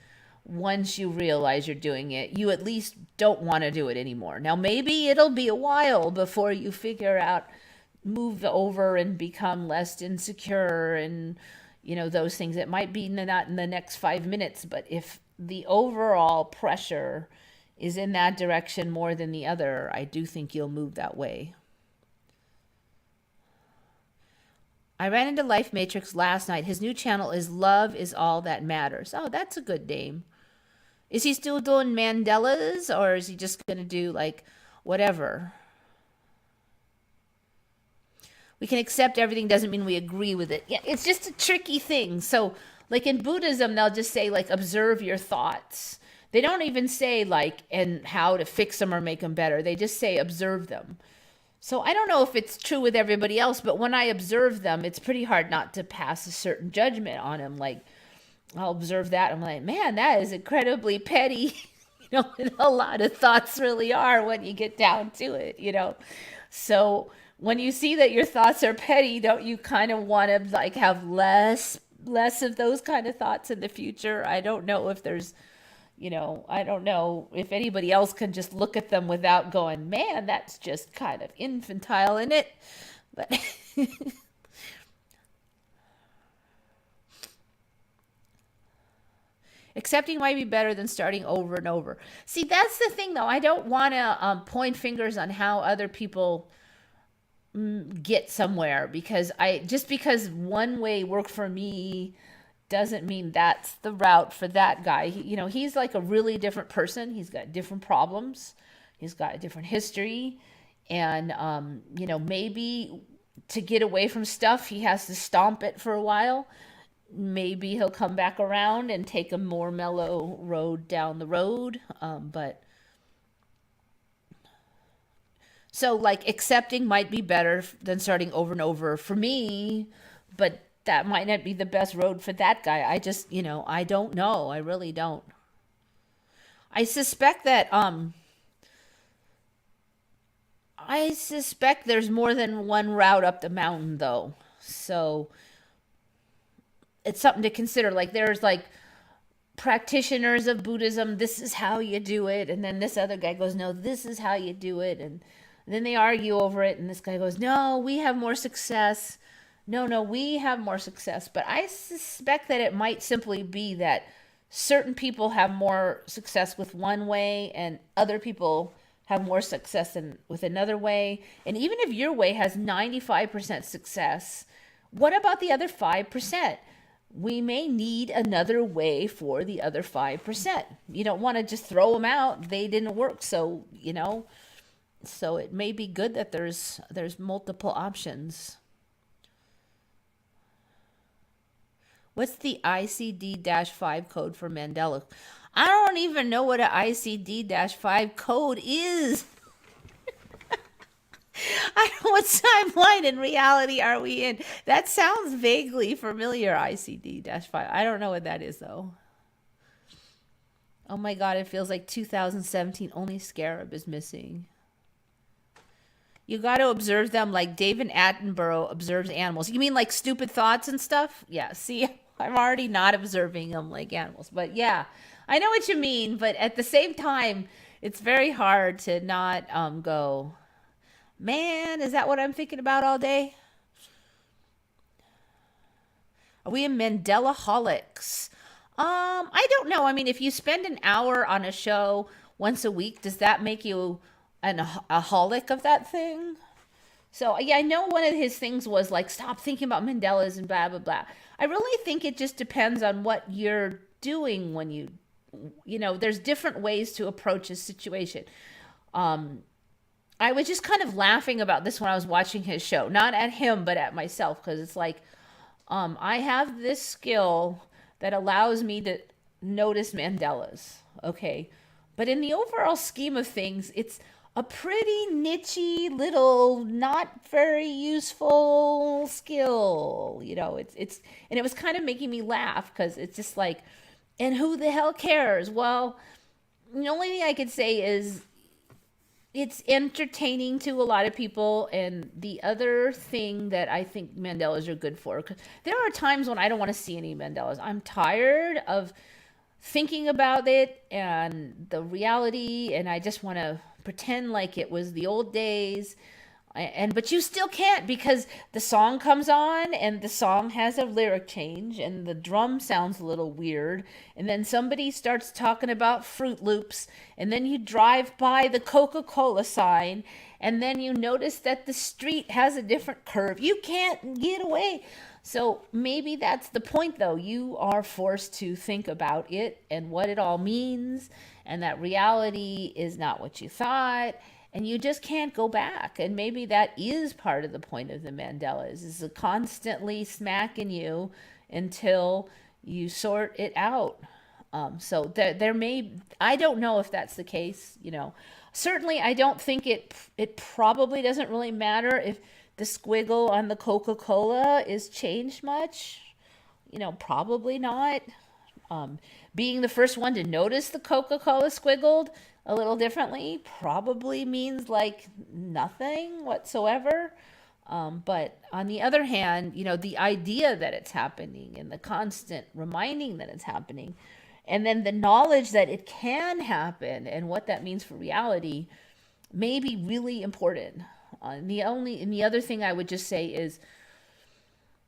once you realize you're doing it, you at least don't want to do it anymore. Now, maybe it'll be a while before you figure out, move over and become less insecure and, those things. It might be not in the next 5 minutes, but if the overall pressure is in that direction more than the other, I do think you'll move that way. I ran into Life Matrix last night. His new channel is Love is All That Matters. Oh, that's a good name. Is he still doing Mandelas, or is he just going to do like whatever? We can accept everything doesn't mean we agree with it. Yeah, it's just a tricky thing. So like in Buddhism, they'll just say like observe your thoughts. They don't even say like and how to fix them or make them better. They just say observe them. So I don't know if it's true with everybody else, but when I observe them, it's pretty hard not to pass a certain judgment on them. Like I'll observe that. I'm like, man, that is incredibly petty. And a lot of thoughts really are when you get down to it. So when you see that your thoughts are petty, don't you kind of want to like have less of those kind of thoughts in the future? I don't know if there's, I don't know if anybody else can just look at them without going, man, that's just kind of infantile in it. But accepting might be better than starting over and over. See, that's the thing though. I don't want to point fingers on how other people get somewhere, because because one way worked for me doesn't mean that's the route for that guy. He's like a really different person. He's got different problems. He's got a different history. And, maybe to get away from stuff, he has to stomp it for a while. Maybe he'll come back around and take a more mellow road down the road. So like accepting might be better than starting over and over for me, but that might not be the best road for that guy. I just, I don't know. I really don't. I suspect that there's more than one route up the mountain though. So it's something to consider. Like there's like practitioners of Buddhism, this is how you do it, and then this other guy goes, no, this is how you do it, and then they argue over it, and this guy goes, no, we have more success. No, we have more success. But I suspect that it might simply be that certain people have more success with one way and other people have more success with another way. And even if your way has 95% success, what about the other 5%? We may need another way for the other 5%. You don't want to just throw them out. They didn't work. So, so it may be good that there's multiple options. What's the ICD-5 code for Mandela? I don't even know what an ICD-5 code is. I don't know what timeline and reality are we in. That sounds vaguely familiar, ICD-5. I don't know what that is, though. Oh my God, it feels like 2017, only Scarab is missing. You got to observe them like David Attenborough observes animals. You mean like stupid thoughts and stuff? Yeah, see, I'm already not observing them like animals. But yeah, I know what you mean. But at the same time, it's very hard to not go, man, is that what I'm thinking about all day? Are we in Mandela-holics? I don't know. I mean, if you spend an hour on a show once a week, does that make you a holic of that thing? So yeah, I know one of his things was like stop thinking about Mandela's and blah blah blah. I really think it just depends on what you're doing when there's different ways to approach a situation. Um, I was just kind of laughing about this when I was watching his show, not at him but at myself, because it's like I have this skill that allows me to notice Mandela's, okay? But in the overall scheme of things, it's a pretty nichey little, not very useful skill. And it was kind of making me laugh because it's just like, and who the hell cares? Well, the only thing I could say is it's entertaining to a lot of people. And the other thing that I think Mandelas are good for, 'cause there are times when I don't want to see any Mandelas. I'm tired of thinking about it and the reality, and I just want to pretend like it was the old days. And but you still can't, because the song comes on and the song has a lyric change and the drum sounds a little weird, and then somebody starts talking about Fruit Loops, and then you drive by the Coca-Cola sign, and then you notice that the street has a different curve. You can't get away. So maybe that's the point, though. You are forced to think about it and what it all means, and that reality is not what you thought, and you just can't go back. And maybe that is part of the point of the Mandelas, is constantly smacking you until you sort it out. So there may, I don't know if that's the case. Certainly I don't think it probably doesn't really matter if the squiggle on the Coca-Cola is changed much. Probably not. Being the first one to notice the Coca-Cola squiggled a little differently probably means like nothing whatsoever. But on the other hand, the idea that it's happening and the constant reminding that it's happening, and then the knowledge that it can happen and what that means for reality may be really important. And the other thing I would just say is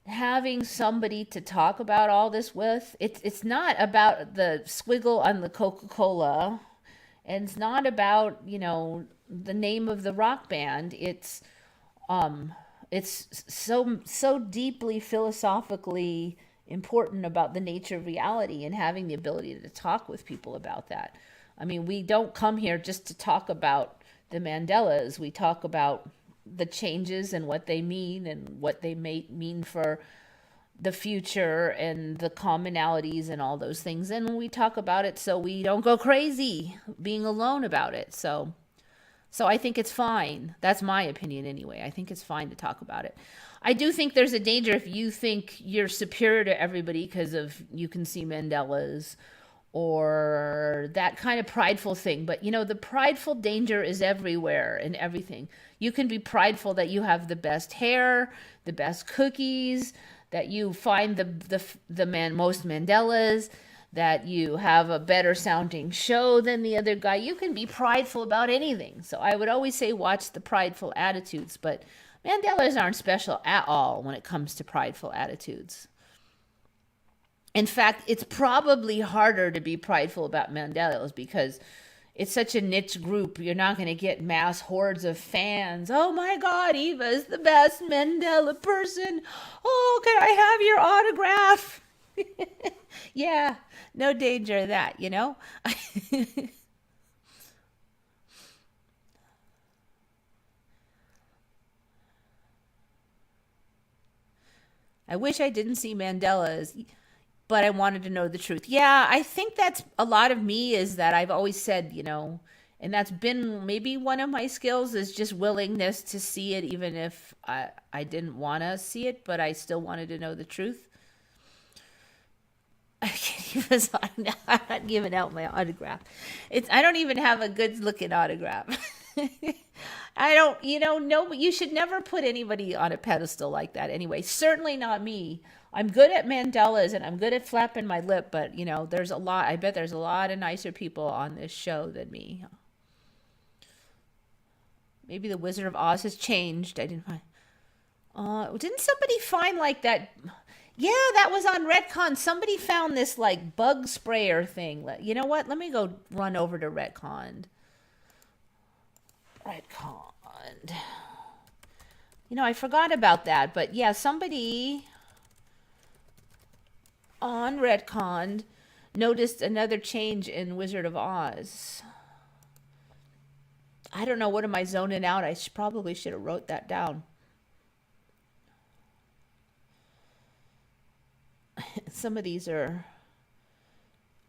having somebody to talk about all this with. It's not about the squiggle on the Coca-Cola, and it's not about the name of the rock band. It's so deeply philosophically important about the nature of reality, and having the ability to talk with people about that. I mean, we don't come here just to talk about the Mandelas. We talk about the changes and what they mean and what they may mean for the future and the commonalities and all those things. And we talk about it so we don't go crazy being alone about it. So I think it's fine. That's my opinion anyway. I think it's fine to talk about it. I do think there's a danger if you think you're superior to everybody because of you can see Mandela's or that kind of prideful thing. But the prideful danger is everywhere in everything. You can be prideful that you have the best hair, the best cookies, that you find most Mandelas, that you have a better sounding show than the other guy. You can be prideful about anything. So I would always say watch the prideful attitudes, but Mandelas aren't special at all when it comes to prideful attitudes. In fact, it's probably harder to be prideful about Mandelas because it's such a niche group. You're not going to get mass hordes of fans. Oh my God, Eva is the best Mandela person. Oh, can I have your autograph? Yeah, no danger of that. I wish I didn't see Mandela's, but I wanted to know the truth. Yeah, I think that's a lot of me, is that I've always said, and that's been maybe one of my skills, is just willingness to see it, even if I didn't want to see it, but I still wanted to know the truth. I can't even, I'm not giving out my autograph. I don't even have a good looking autograph. I don't, no, but you should never put anybody on a pedestal like that anyway. Certainly not me. I'm good at Mandela's and I'm good at flapping my lip, but I bet there's a lot of nicer people on this show than me. Maybe the Wizard of Oz has changed. I didn't find, didn't somebody find like that? Yeah, that was on Redcon. Somebody found this like bug sprayer thing. You know what? Let me go run over to Redcon. Redcon. You know, I forgot about that, but yeah, somebody on Redcon noticed another change in Wizard of Oz. I don't know, what am I zoning out? I probably should have wrote that down. Some of these are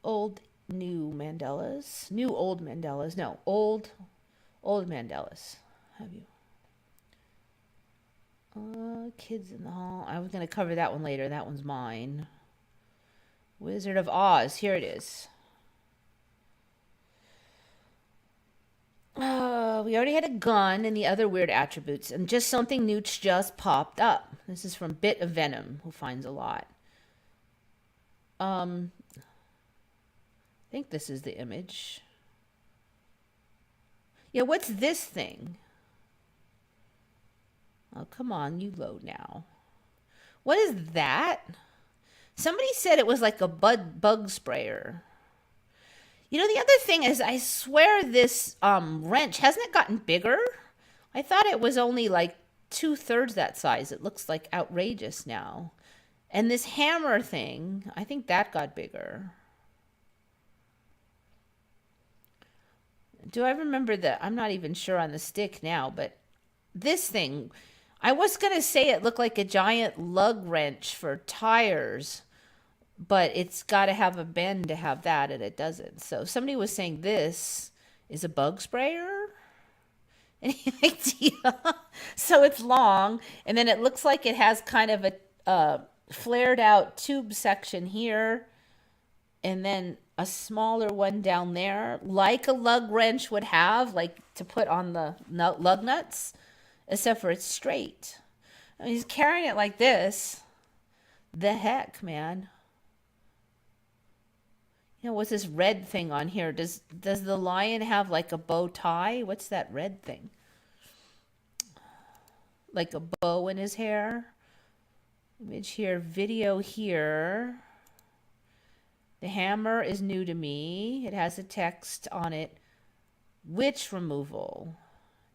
old, new Mandelas. New, old Mandelas. No, old, old Mandelas. Have you? Kids in the Hall. I was going to cover that one later. That one's mine. Wizard of Oz. Here it is. We already had a gun and the other weird attributes, and just something new just popped up. This is from Bit of Venom, who finds a lot. I think this is the image. Yeah, what's this thing? Oh, come on, you load now. What is that? Somebody said it was like a bug sprayer. You know, the other thing is, I swear this wrench, hasn't it gotten bigger? I thought it was only like 2/3 that size. It looks like outrageous now. And this hammer thing, I think that got bigger. Do I remember that? I'm not even sure on the stick now, but this thing, I was going to say it looked like a giant lug wrench for tires, but it's got to have a bend to have that, and it doesn't. So somebody was saying this is a bug sprayer. Any idea? So it's long, and then it looks like it has kind of a flared out tube section here, and then a smaller one down there, like a lug wrench would have, like to put on the lug nuts, except for it's straight. I mean, he's carrying it like this. The heck, man. You know, what's this red thing on here? Does the lion have like a bow tie? What's that red thing? Like a bow in his hair? Image here, video here. The hammer is new to me. It has a text on it. Witch removal.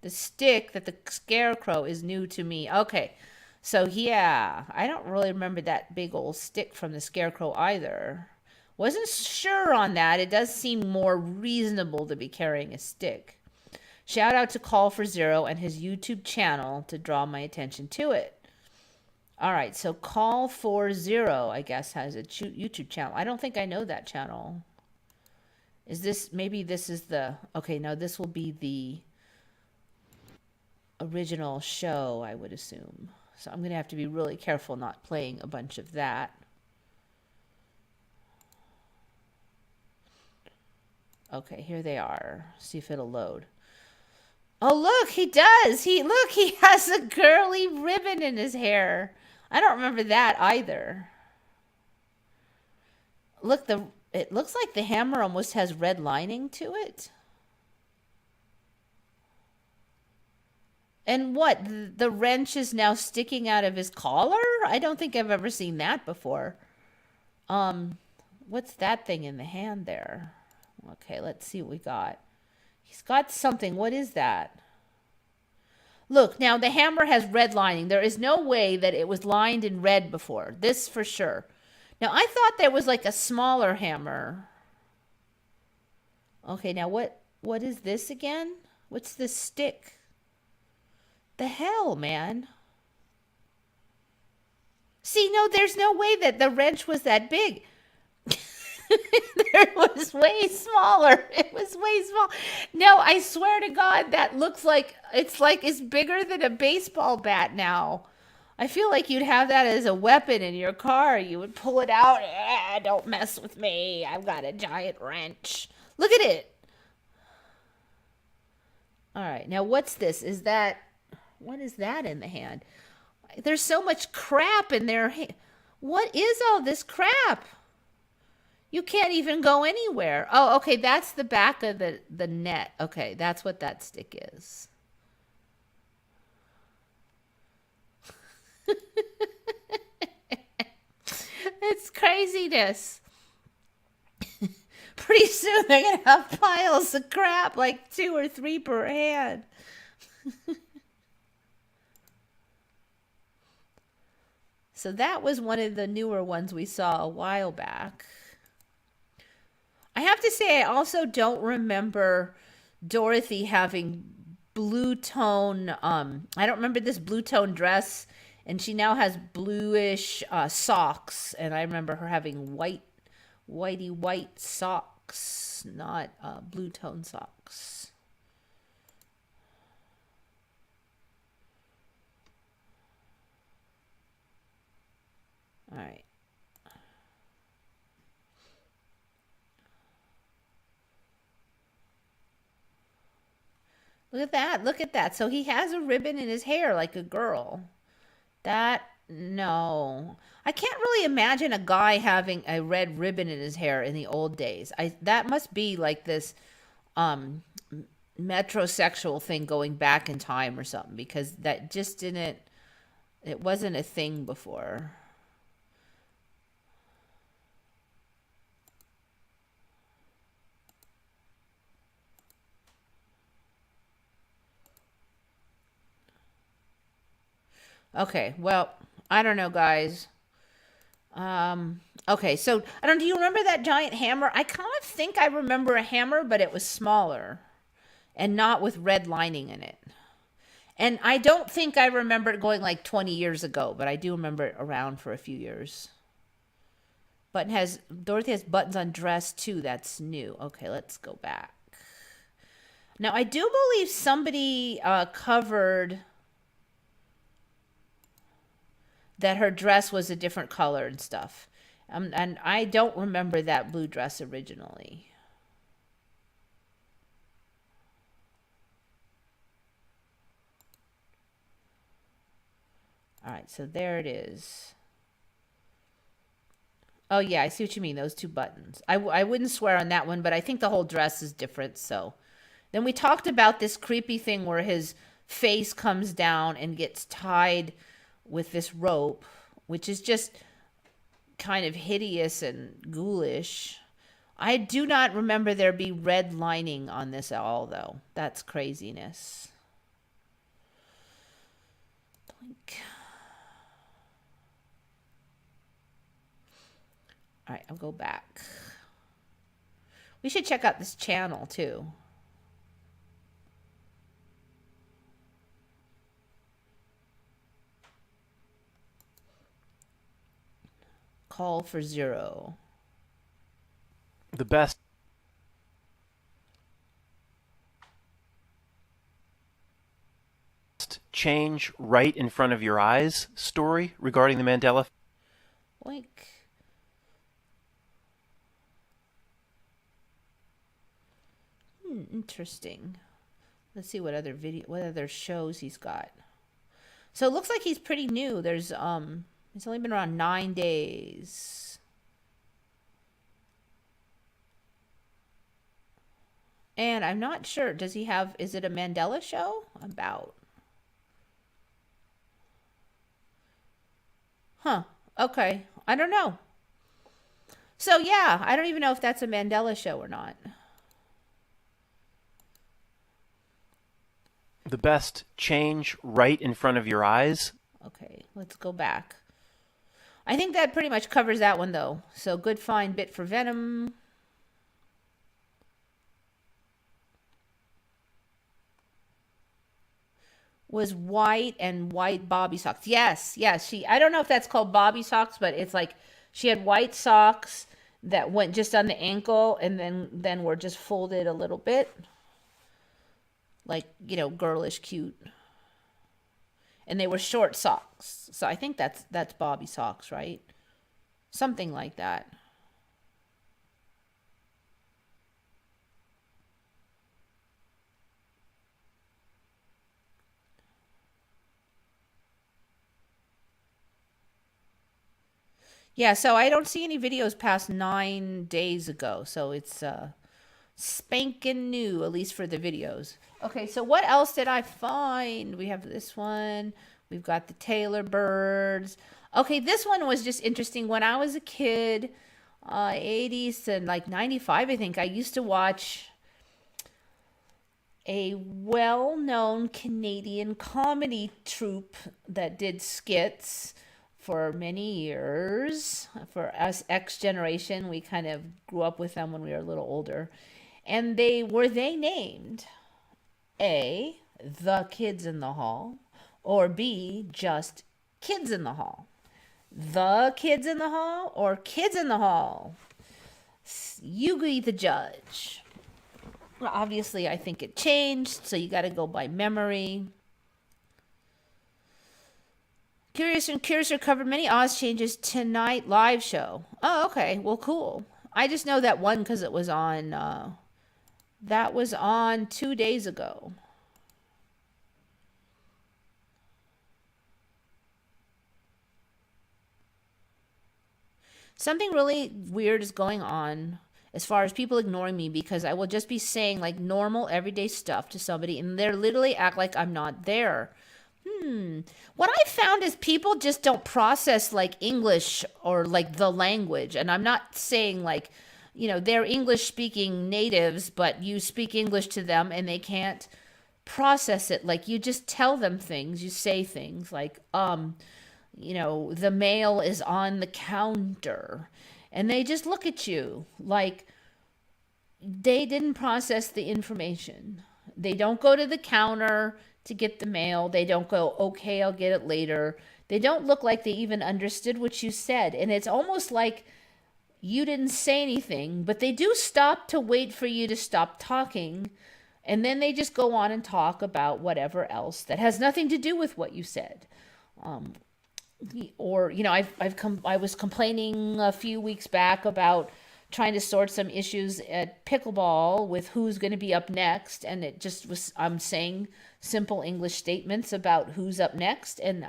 The stick that the scarecrow is new to me. Okay, so yeah, I don't really remember that big old stick from the scarecrow either. Wasn't sure on that. It does seem more reasonable to be carrying a stick. Shout out to Call for Zero and his YouTube channel to draw my attention to it. All right, so Call for Zero, I guess, has a YouTube channel. I don't think I know that channel. Is this, maybe this is the, okay, now this will be the original show, I would assume. So I'm going to have to be really careful not playing a bunch of that. Okay, here they are. See if it'll load. Oh, look, he does. He has a curly ribbon in his hair. I don't remember that either. Look, it looks like the hammer almost has red lining to it. And what? The wrench is now sticking out of his collar? I don't think I've ever seen that before. What's that thing in the hand there? Okay, let's see what we got. He's got something. What is that? Look, now the hammer has red lining. There is no way that it was lined in red before. This for sure. Now, I thought there was like a smaller hammer. Okay, now what is this again? What's this stick? The hell, man? See, no, there's no way that the wrench was that big. It was way smaller. It was way small. No, I swear to God, that looks like it's bigger than a baseball bat now. I feel like you'd have that as a weapon in your car. You would pull it out. Don't mess with me. I've got a giant wrench. Look at it. All right, now what's this? What is that in the hand? There's so much crap in there. What is all this crap? You can't even go anywhere. Oh, okay, that's the back of the net. Okay, that's what that stick is. craziness. Pretty soon they're going to have piles of crap, like 2 or 3 per hand. So that was one of the newer ones we saw a while back. I have to say, I also don't remember Dorothy having blue tone. I don't remember this blue tone dress, and she now has bluish socks. And I remember her having white socks, not blue tone socks. All right. Look at that. Look at that. So he has a ribbon in his hair like a girl. That, no. I can't really imagine a guy having a red ribbon in his hair in the old days. That must be like this um metrosexual thing going back in time or something, because that just didn't, it wasn't a thing before. Okay, well, I don't know, guys. Okay, so I don't. Do you remember that giant hammer? I kind of think I remember a hammer, but it was smaller and not with red lining in it. And I don't think I remember it going like 20 years ago, but I do remember it around for a few years. Dorothy has buttons on dress too. That's new. Okay, let's go back. Now I do believe somebody covered that her dress was a different color and stuff. And I don't remember that blue dress originally. All right, so there it is. Oh, yeah, I see what you mean, those 2 buttons. I wouldn't swear on that one, but I think the whole dress is different, so. Then we talked about this creepy thing where his face comes down and gets tied with this rope, which is just kind of hideous and ghoulish. I do not remember there be red lining on this at all, though. That's craziness. Blink. All right, I'll go back. We should check out this channel, too. Call for 0. The best change right in front of your eyes story regarding the Mandela. Like, interesting. Let's see what other shows he's got. So it looks like he's pretty new. He's only been around 9 days. And I'm not sure. Is it a Mandela show? About. Huh. Okay. I don't know. So yeah, I don't even know if that's a Mandela show or not. The best change right in front of your eyes. Okay, let's go back. I think that pretty much covers that one, though. So good find, bit for Venom. Was white and white bobby socks. Yes. I don't know if that's called bobby socks, but it's like she had white socks that went just on the ankle and then were just folded a little bit. Like, girlish, cute. And they were short socks. So I think that's bobby socks, right? Something like that. Yeah, so I don't see any videos past 9 days ago. So it's spanking new, at least for the videos. Okay, so what else did I find? We have this one. We've got the Taylor birds. Okay, this one was just interesting. When I was a kid, 80s to like 95, I think, I used to watch a well known Canadian comedy troupe that did skits for many years. For us, X generation, we kind of grew up with them when we were a little older. And they named A, the kids in the hall, or B, just kids in the hall? The kids in the hall or kids in the hall? You be the judge. Well, obviously, I think it changed, so you got to go by memory. Curious and Curiouser covered many Oz changes tonight live show. Oh, okay. Well, cool. I just know that one because it was on. That was on 2 days ago. Something really weird is going on as far as people ignoring me because I will just be saying like normal everyday stuff to somebody and they're literally act like I'm not there. What I found is people just don't process like English or like the language. And I'm not saying like, they're English speaking natives, but you speak English to them and they can't process it. Like you just tell them things, you say things like, the mail is on the counter. And they just look at you like they didn't process the information. They don't go to the counter to get the mail. They don't go, okay, I'll get it later. They don't look like they even understood what you said. And it's almost like you didn't say anything, but they do stop to wait for you to stop talking. And then they just go on and talk about whatever else that has nothing to do with what you said. Or I was complaining a few weeks back about trying to sort some issues at pickleball with who's going to be up next, and it just was I'm saying simple English statements about who's up next, and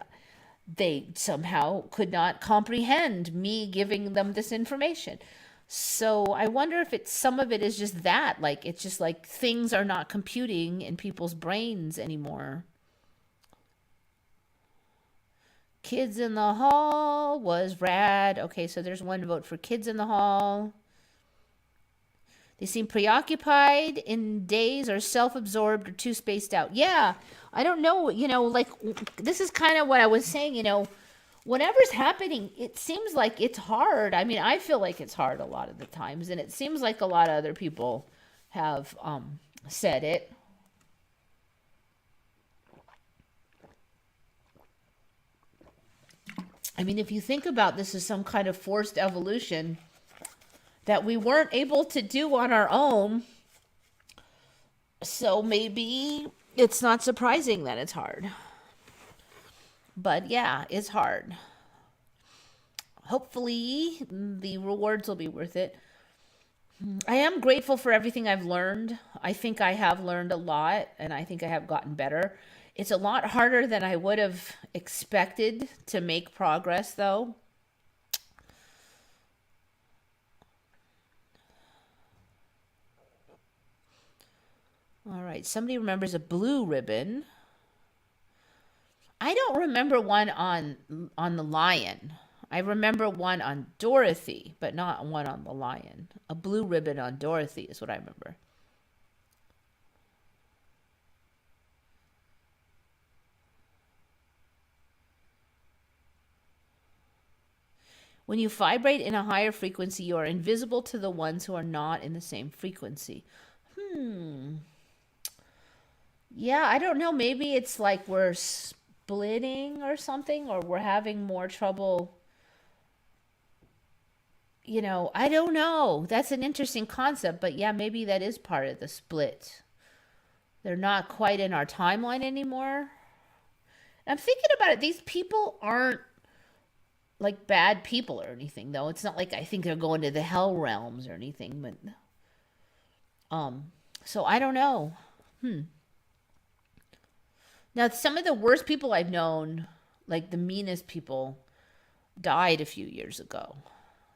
they somehow could not comprehend me giving them this information. So I wonder if it's some of it is just that, like it's just like things are not computing in people's brains anymore. Kids in the Hall was rad. Okay, so there's one vote for Kids in the Hall. They seem preoccupied in days or self-absorbed or too spaced out. Yeah, I don't know, like this is kind of what I was saying, whatever's happening, it seems like it's hard. I mean, I feel like it's hard a lot of the times, and it seems like a lot of other people have said it. I mean, if you think about this as some kind of forced evolution that we weren't able to do on our own, so maybe it's not surprising that it's hard. But yeah, it's hard. Hopefully, the rewards will be worth it. I am grateful for everything I've learned. I think I have learned a lot, and I think I have gotten better. It's a lot harder than I would have expected to make progress, though. All right, somebody remembers a blue ribbon. I don't remember one on the lion. I remember one on Dorothy, but not one on the lion. A blue ribbon on Dorothy is what I remember. When you vibrate in a higher frequency, you are invisible to the ones who are not in the same frequency. Yeah, I don't know. Maybe it's like we're splitting or something, or we're having more trouble. I don't know. That's an interesting concept, but yeah, maybe that is part of the split. They're not quite in our timeline anymore. I'm thinking about it. These people aren't like bad people or anything, though. It's not like I think they're going to the hell realms or anything, but so I don't know. Now, some of the worst people I've known, like the meanest people, died a few years ago.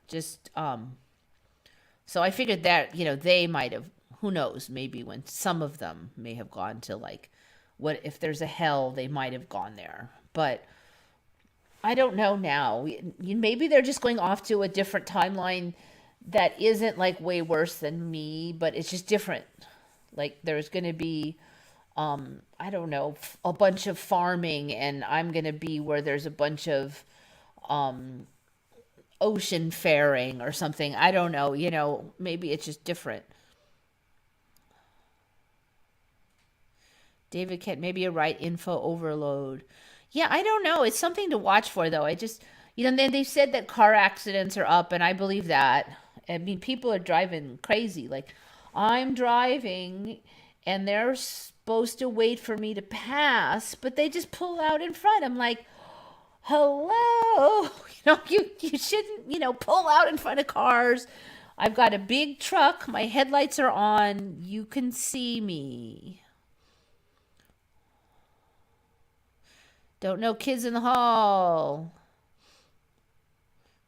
Just so I figured that, they might have, who knows, maybe when some of them may have gone to like what if there's a hell, they might have gone there. But I don't know now. Maybe they're just going off to a different timeline that isn't like way worse than me, but it's just different. Like there's going to be I don't know, a bunch of farming, and I'm going to be where there's a bunch of ocean faring or something. I don't know, maybe it's just different. David Kent, maybe a right info overload. Yeah, I don't know. It's something to watch for, though. I just, then they said that car accidents are up, and I believe that. I mean, people are driving crazy. Like, I'm driving, and they're supposed to wait for me to pass, but they just pull out in front. I'm like, hello, you shouldn't, pull out in front of cars. I've got a big truck. My headlights are on. You can see me. Don't know kids in the hall.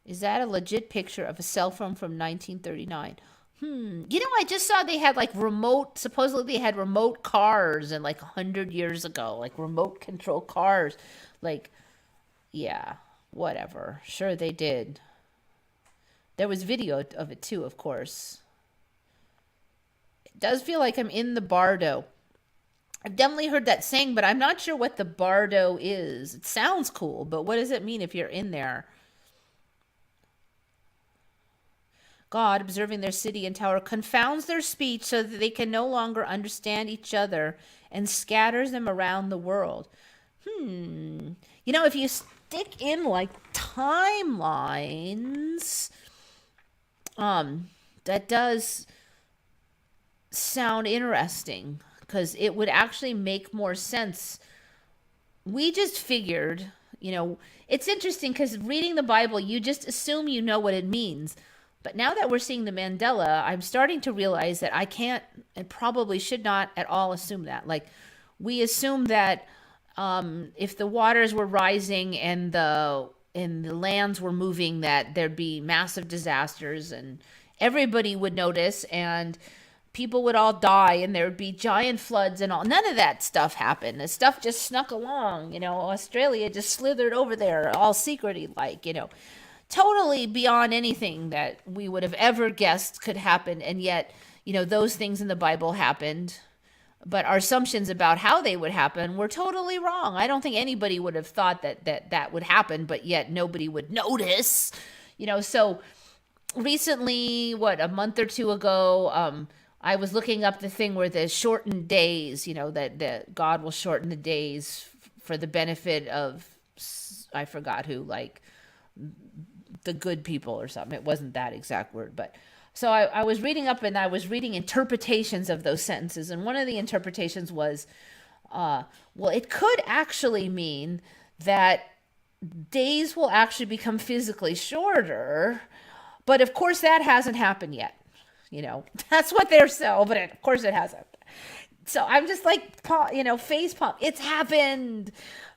Is that a legit picture of a cell phone from 1939? I just saw they had like supposedly they had remote cars and like 100 years ago, like remote control cars. Like, yeah, whatever. Sure, they did. There was video of it too, of course. It does feel like I'm in the Bardo. I've definitely heard that saying, but I'm not sure what the Bardo is. It sounds cool, but what does it mean if you're in there? God, observing their city and tower, confounds their speech so that they can no longer understand each other and scatters them around the world. If you stick in like timelines, that does sound interesting because it would actually make more sense. We just figured, it's interesting because reading the Bible, you just assume you know what it means. But now that we're seeing the Mandela, I'm starting to realize that I can't and probably should not at all assume that. Like, we assume that if the waters were rising and the lands were moving, that there'd be massive disasters and everybody would notice and people would all die and there would be giant floods and all. None of that stuff happened. The stuff just snuck along. Australia just slithered over there all secretly, like, totally beyond anything that we would have ever guessed could happen. And yet, those things in the Bible happened. But our assumptions about how they would happen were totally wrong. I don't think anybody would have thought that would happen, but yet nobody would notice. So recently, a month or two ago, I was looking up the thing where the shortened days, that God will shorten the days for the benefit of, I forgot who, like the good people or something. It wasn't that exact word, but so I was reading up and I was reading interpretations of those sentences. And one of the interpretations was, it could actually mean that days will actually become physically shorter. But of course that hasn't happened yet. That's what they're saying, but of course it hasn't. So I'm just like, face palm. It's happened.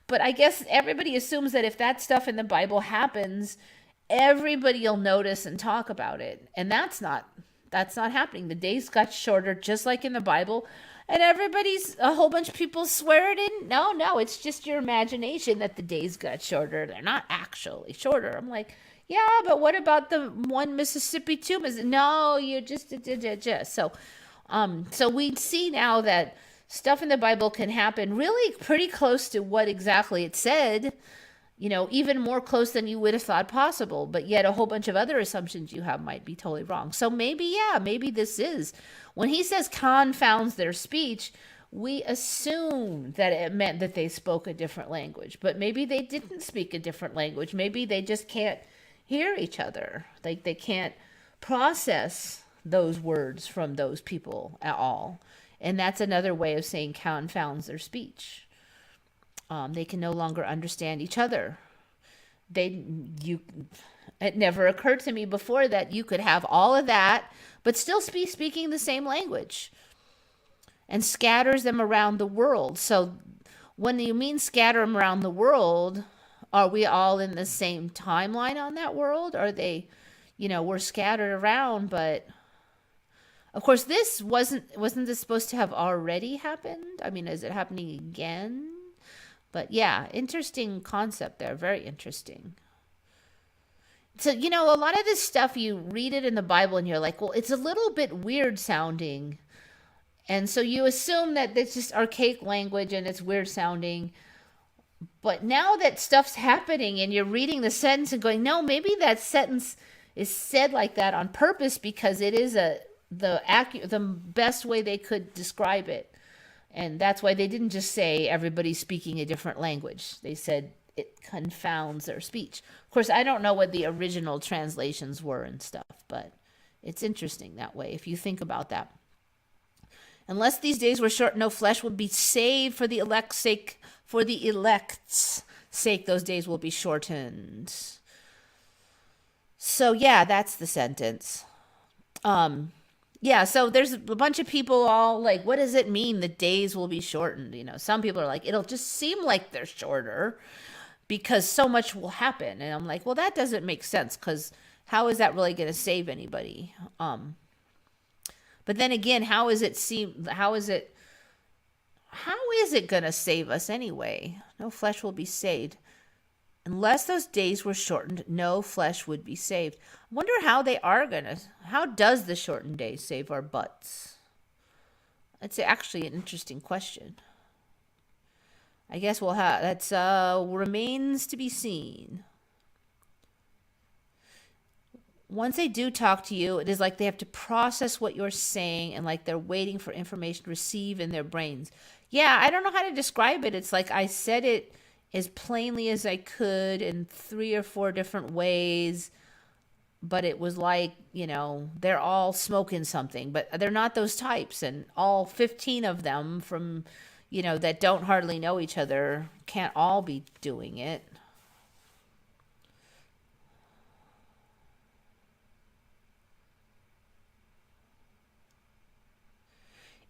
But I guess everybody assumes that if that stuff in the Bible happens, everybody will notice and talk about it. And that's not happening. The days got shorter, just like in the Bible. And a whole bunch of people swear it in. No, it's just your imagination that the days got shorter. They're not actually shorter. I'm like, yeah, but what about the one Mississippi too? No, you just. So we see now that stuff in the Bible can happen really pretty close to what exactly it said, even more close than you would have thought possible. But yet a whole bunch of other assumptions you have might be totally wrong. So maybe this is, when he says confounds their speech, we assume that it meant that they spoke a different language. But maybe they didn't speak a different language. Maybe they just can't hear each other. Like they can't process those words from those people at all. And that's another way of saying confounds their speech. They can no longer understand each other. It never occurred to me before that you could have all of that, but still be speaking the same language, and scatters them around the world. So when you mean scatter them around the world, are we all in the same timeline on that world? Are they, we're scattered around, but of course this wasn't this supposed to have already happened? I mean, is it happening again? But yeah, interesting concept there. Very interesting. So, a lot of this stuff, you read it in the Bible and you're like, well, it's a little bit weird sounding. And so you assume that it's just archaic language and it's weird sounding. But now that stuff's happening and you're reading the sentence and going, no, maybe that sentence is said like that on purpose because it is the best way they could describe it. And that's why they didn't just say everybody's speaking a different language. They said it confounds their speech. Of course, I don't know what the original translations were and stuff, but it's interesting that way if you think about that. Unless these days were short, no flesh would be saved for the elect's sake. For the elect's sake, those days will be shortened. So yeah, that's the sentence. Yeah, so there's a bunch of people all like, what does it mean the days will be shortened? Some people are like, it'll just seem like they're shorter because so much will happen. And I'm like, well, that doesn't make sense because how is that really going to save anybody? But then again, how is it going to save us anyway? No flesh will be saved. Unless those days were shortened, no flesh would be saved. I wonder how does the shortened day save our butts? It's actually an interesting question. I guess that's remains to be seen. Once they do talk to you, it is like they have to process what you're saying and like they're waiting for information to receive in their brains. Yeah, I don't know how to describe it. It's like I said it as plainly as I could in 3 or 4 different ways, but it was like, they're all smoking something, but they're not those types. And all 15 of them from, that don't hardly know each other can't all be doing it.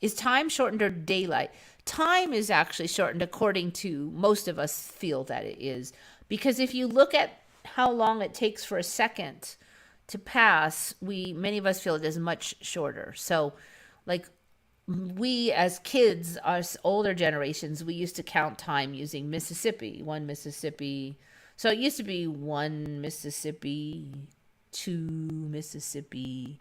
Is time shortened or daylight? Time is actually shortened according to most of us feel that it is. Because if you look at how long it takes for a second to pass, many of us feel it is much shorter. So like we as kids, us older generations, we used to count time using Mississippi, 1 Mississippi. So it used to be 1 Mississippi, 2 Mississippi,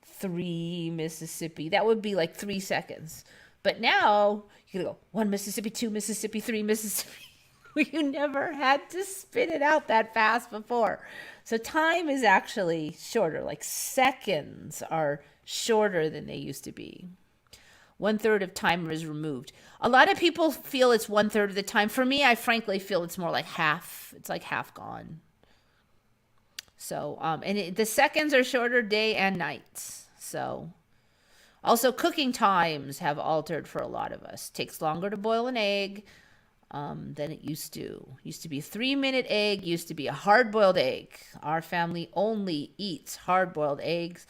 3 Mississippi. That would be like 3 seconds. But now you can go 1 Mississippi, 2 Mississippi, 3 Mississippi. You never had to spit it out that fast before. So time is actually shorter. Like seconds are shorter than they used to be. 1/3 of time is removed. A lot of people feel it's 1/3 of the time. For me, I frankly feel it's more like half. It's like half gone. So, the seconds are shorter day and night. So, also cooking times have altered for a lot of us. Takes longer to boil an egg than it used to. Used to be a 3-minute egg, used to be a hard-boiled egg. Our family only eats hard-boiled eggs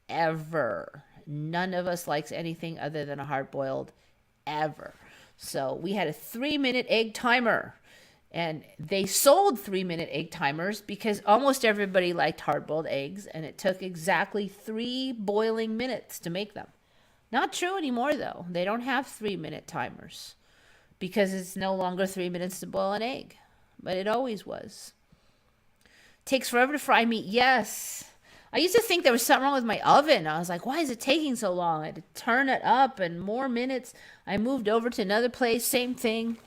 ever. None of us likes anything other than a hard-boiled ever. So we had a 3-minute egg timer. And they sold 3-minute egg timers because almost everybody liked hard-boiled eggs, and it took exactly 3 boiling minutes to make them. Not true anymore, though. They don't have 3-minute timers because it's no longer 3 minutes to boil an egg, but it always was. Takes forever to fry meat. Yes. I used to think there was something wrong with my oven. I was like, why is it taking so long? I had to turn it up and more minutes. I moved over to another place, same thing.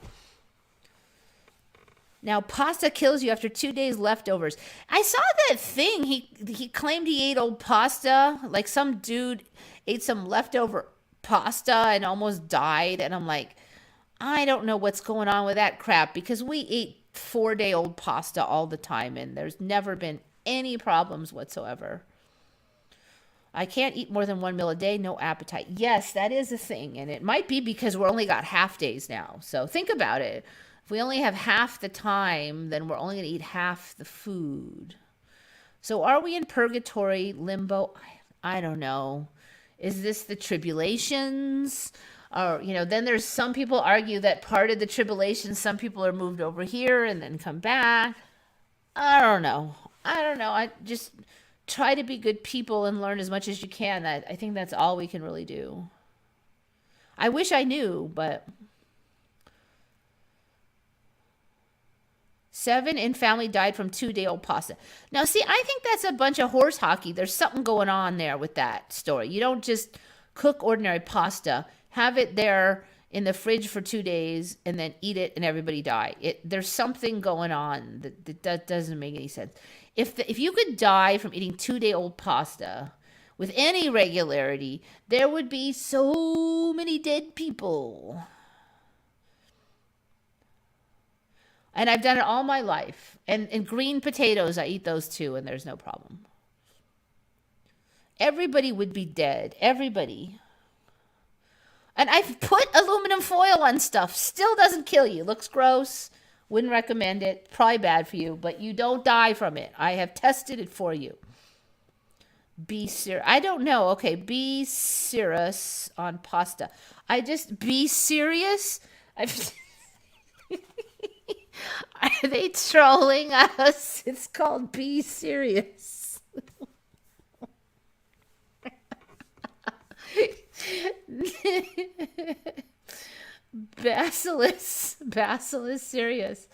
Now, pasta kills you after 2 days leftovers. I saw that thing. He claimed he ate old pasta. Like some dude ate some leftover pasta and almost died. And I'm like, I don't know what's going on with that crap because we eat 4-day-old pasta all the time and there's never been any problems whatsoever. I can't eat more than 1 meal a day. No appetite. Yes, that is a thing. And it might be because we're only got half days now. So think about it. If we only have half the time, then we're only going to eat half the food. So are we in purgatory, limbo? I don't know. Is this the tribulations? Or, then there's some people argue that part of the tribulation, some people are moved over here and then come back. I don't know. I just try to be good people and learn as much as you can. I think that's all we can really do. I wish I knew, but 7 in family died from 2-day-old pasta. Now, see, I think that's a bunch of horse hockey. There's something going on there with that story. You don't just cook ordinary pasta, have it there in the fridge for 2 days, and then eat it and everybody die. There's something going on that doesn't make any sense. If you could die from eating 2-day-old pasta with any regularity, there would be so many dead people. And I've done it all my life. And green potatoes, I eat those too, and there's no problem. Everybody would be dead. Everybody. And I've put aluminum foil on stuff. Still doesn't kill you. Looks gross. Wouldn't recommend it. Probably bad for you, but you don't die from it. I have tested it for you. Be serious. I don't know. Okay, be serious on pasta. Be serious? Are they trolling us? It's called Be Serious. Bacillus serious.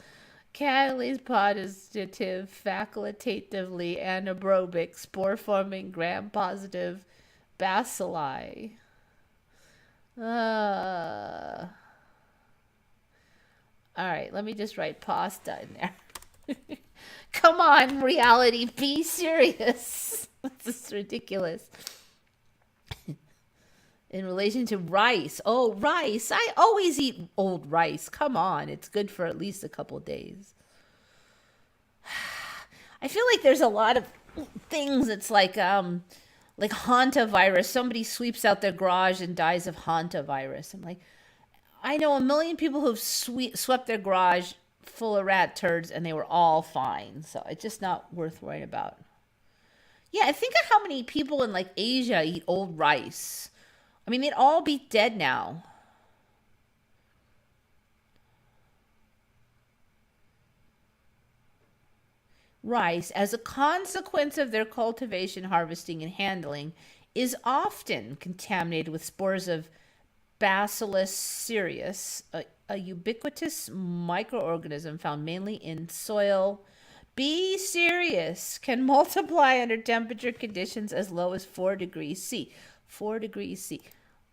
Catalase positive, facultatively anaerobic, spore forming, gram positive bacilli. All right, let me just write pasta in there. Come on, reality, be serious. This is ridiculous. In relation to rice. Oh, rice. I always eat old rice. Come on, it's good for at least a couple days. I feel like there's a lot of things. It's like hantavirus. Somebody sweeps out their garage and dies of hantavirus. I'm like, I know a million people who've swept their garage full of rat turds and they were all fine. So it's just not worth worrying about. Yeah, think of how many people in like Asia eat old rice. I mean, they'd all be dead now. Rice, as a consequence of their cultivation, harvesting, and handling, is often contaminated with spores of Bacillus cereus, a ubiquitous microorganism found mainly in soil. Be serious. Can multiply under temperature conditions as low as 4 degrees C. 4 degrees C.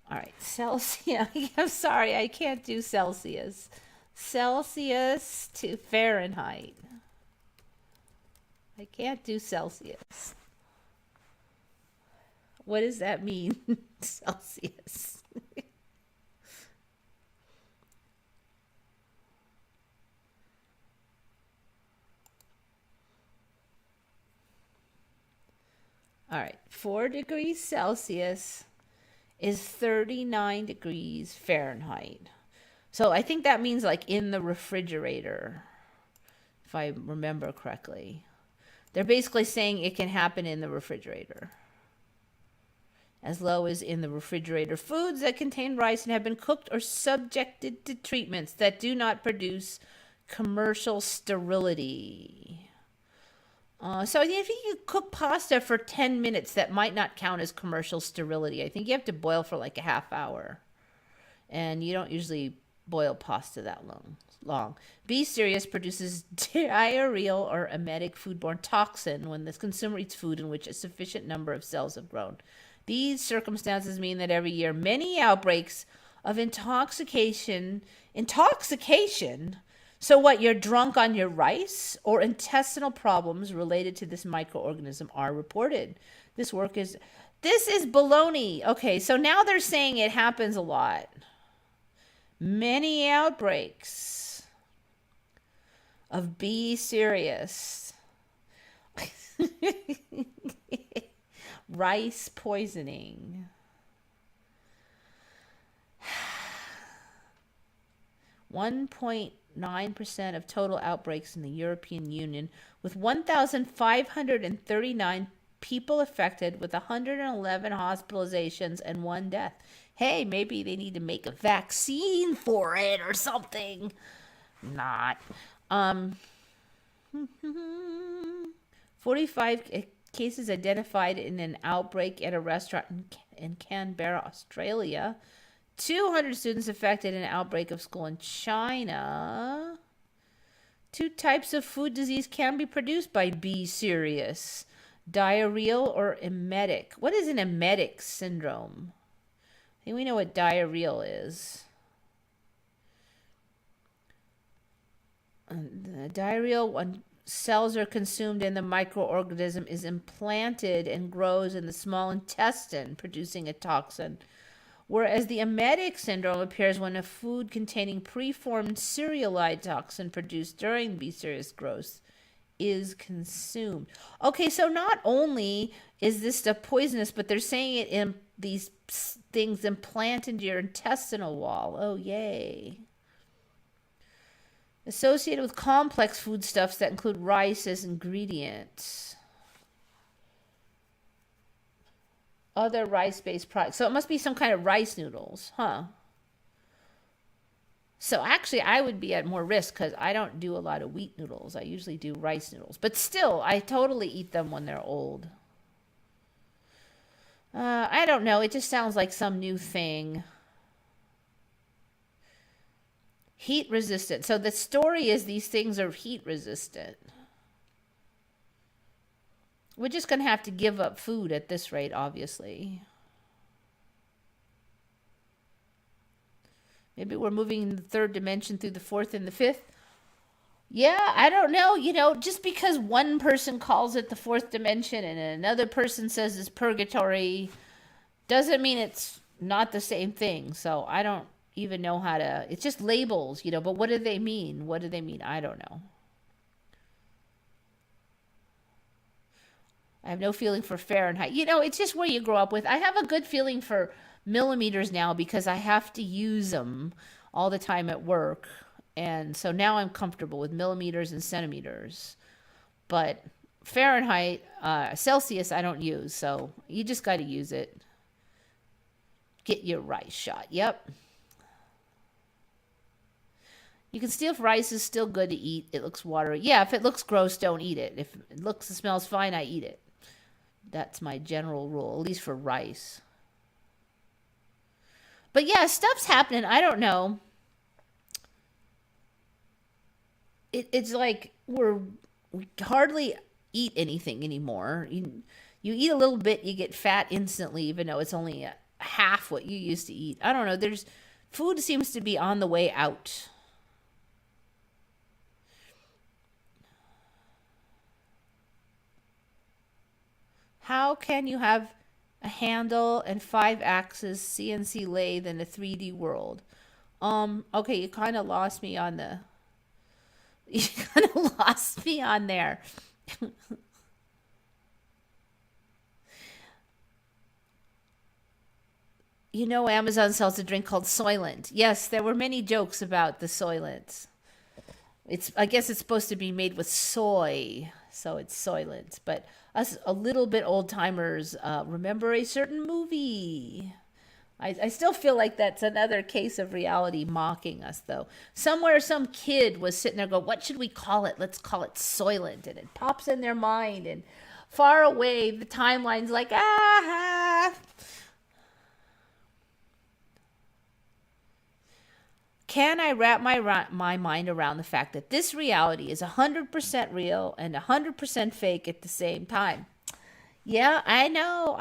All right, Celsius. I'm sorry, I can't do Celsius. Celsius to Fahrenheit. I can't do Celsius. What does that mean? Celsius. All right, 4 degrees Celsius is 39 degrees Fahrenheit. So I think that means like in the refrigerator, if I remember correctly. They're basically saying it can happen in the refrigerator. As low as in the refrigerator. Foods that contain rice and have been cooked or subjected to treatments that do not produce commercial sterility. So if you cook pasta for 10 minutes, that might not count as commercial sterility. I think you have to boil for like a half hour. And you don't usually boil pasta that long. Be serious produces diarrheal or emetic foodborne toxin when the consumer eats food in which a sufficient number of cells have grown. These circumstances mean that every year many outbreaks of intoxication. So what, you're drunk on your rice? Or intestinal problems related to this microorganism are reported. This is baloney. Okay, so now they're saying it happens a lot. Many outbreaks of be serious. Rice poisoning. 1.9% of total outbreaks in the European Union, with 1,539 people affected, with 111 hospitalizations and 1 death. Hey, maybe they need to make a vaccine for it or something. Not. 45 cases identified in an outbreak at a restaurant in Canberra, Australia. 200 students affected in an outbreak of school in China. Two types of food disease can be produced by B. cereus. Diarrheal or emetic. What is an emetic syndrome? I think we know what diarrheal is. The diarrheal, when cells are consumed and the microorganism is implanted and grows in the small intestine, producing a toxin. Whereas the emetic syndrome appears when a food containing preformed cerealide toxin produced during B. cereus growth is consumed. Okay, so not only is this stuff poisonous, but they're saying it in these things implant into your intestinal wall. Oh, yay. Associated with complex foodstuffs that include rice as ingredients. Other rice-based products. So it must be some kind of rice noodles, huh? So actually, I would be at more risk because I don't do a lot of wheat noodles. I usually do rice noodles. But still, I totally eat them when they're old. I don't know. It just sounds like some new thing. Heat resistant. So the story is these things are heat resistant. We're just going to have to give up food at this rate, obviously. Maybe we're moving in the third dimension through the fourth and the fifth. Yeah, I don't know. You know, just because one person calls it the fourth dimension and another person says it's purgatory doesn't mean it's not the same thing. So I don't even know how to, it's just labels, you know, but what do they mean? What do they mean? I don't know. I have no feeling for Fahrenheit. You know, it's just where you grow up with. I have a good feeling for millimeters now because I have to use them all the time at work. And so now I'm comfortable with millimeters and centimeters. But Fahrenheit, Celsius, I don't use. So you just got to use it. Get your rice shot. Yep. You can see if rice is still good to eat. It looks watery. Yeah, if it looks gross, don't eat it. If it looks and smells fine, I eat it. That's my general rule, at least for rice. But yeah, stuff's happening. I don't know. It's like we hardly eat anything anymore. You eat a little bit, you get fat instantly, even though it's only half what you used to eat. I don't know. Food seems to be on the way out. How can you have a handle and 5 axis CNC lathe in a 3D world? Okay, you kind of lost me on the. You kind of lost me on there. You know, Amazon sells a drink called Soylent. Yes, there were many jokes about the Soylent. I guess it's supposed to be made with soy, so it's Soylent. But us a little bit old timers remember a certain movie. I still feel like that's another case of reality mocking us, though. Somewhere some kid was sitting there going, what should we call it? Let's call it Soylent. And it pops in their mind. And far away, the timeline's like, ah. Can I wrap my mind around the fact that this reality is 100% real and 100% fake at the same time? Yeah, I know.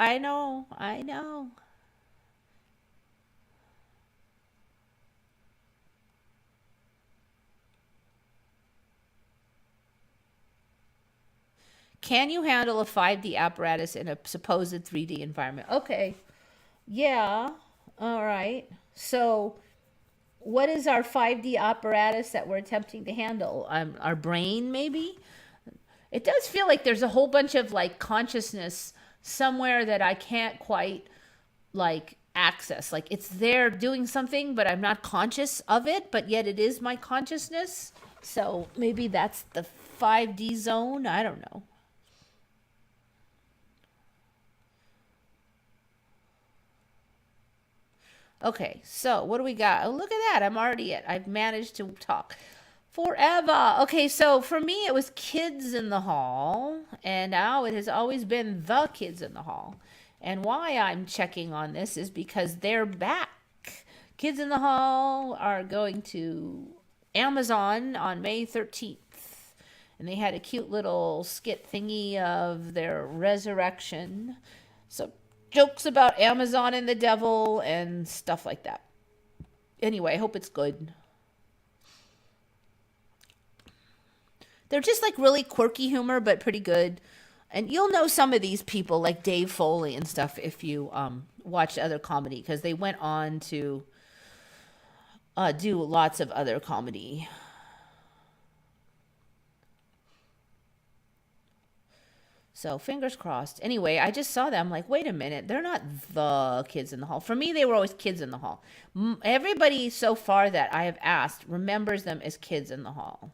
Can you handle a 5D apparatus in a supposed 3D environment? Okay. Yeah. All right. So what is our 5D apparatus that we're attempting to handle? Our brain, maybe? It does feel like there's a whole bunch of like consciousness somewhere that I can't quite like access. Like it's there doing something, but I'm not conscious of it, but yet it is my consciousness. So maybe that's the 5D zone. I don't know. Okay, so what do we got? Oh, look at that. I've managed to talk forever. Okay, so for me, it was Kids in the Hall, and now it has always been The Kids in the Hall. And why I'm checking on this is because they're back. Kids in the Hall are going to Amazon on May 13th. And they had a cute little skit thingy of their resurrection. So jokes about Amazon and the devil and stuff like that. Anyway, I hope it's good. They're just like really quirky humor, but pretty good. And you'll know some of these people, like Dave Foley and stuff, if you watch other comedy, because they went on to do lots of other comedy. So fingers crossed. Anyway, I just saw them. Like, wait a minute, they're not the Kids in the Hall. For me, they were always Kids in the Hall. Everybody so far that I have asked remembers them as Kids in the Hall.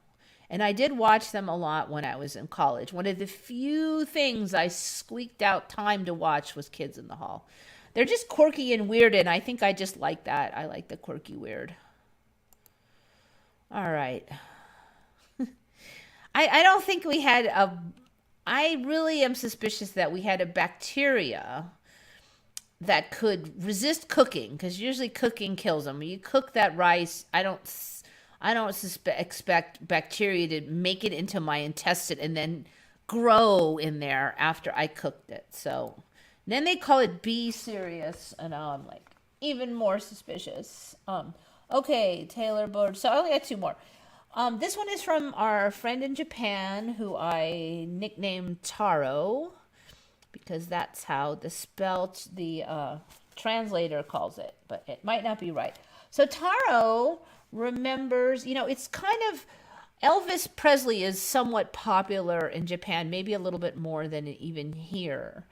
And I did watch them a lot when I was in college. One of the few things I squeaked out time to watch was Kids in the Hall. They're just quirky and weird, and I think I just like that. I like the quirky weird. All right. I don't think we had a... I really am suspicious that we had a bacteria that could resist cooking, because usually cooking kills them. When you cook that rice, I don't expect bacteria to make it into my intestine and then grow in there after I cooked it. So then they call it B serious, and now I'm like even more suspicious. Okay, Taylor Bird. So I only got two more. This one is from our friend in Japan, who I nicknamed Taro, because that's how the translator calls it, but it might not be right. So Taro remembers, it's kind of, Elvis Presley is somewhat popular in Japan, maybe a little bit more than even here.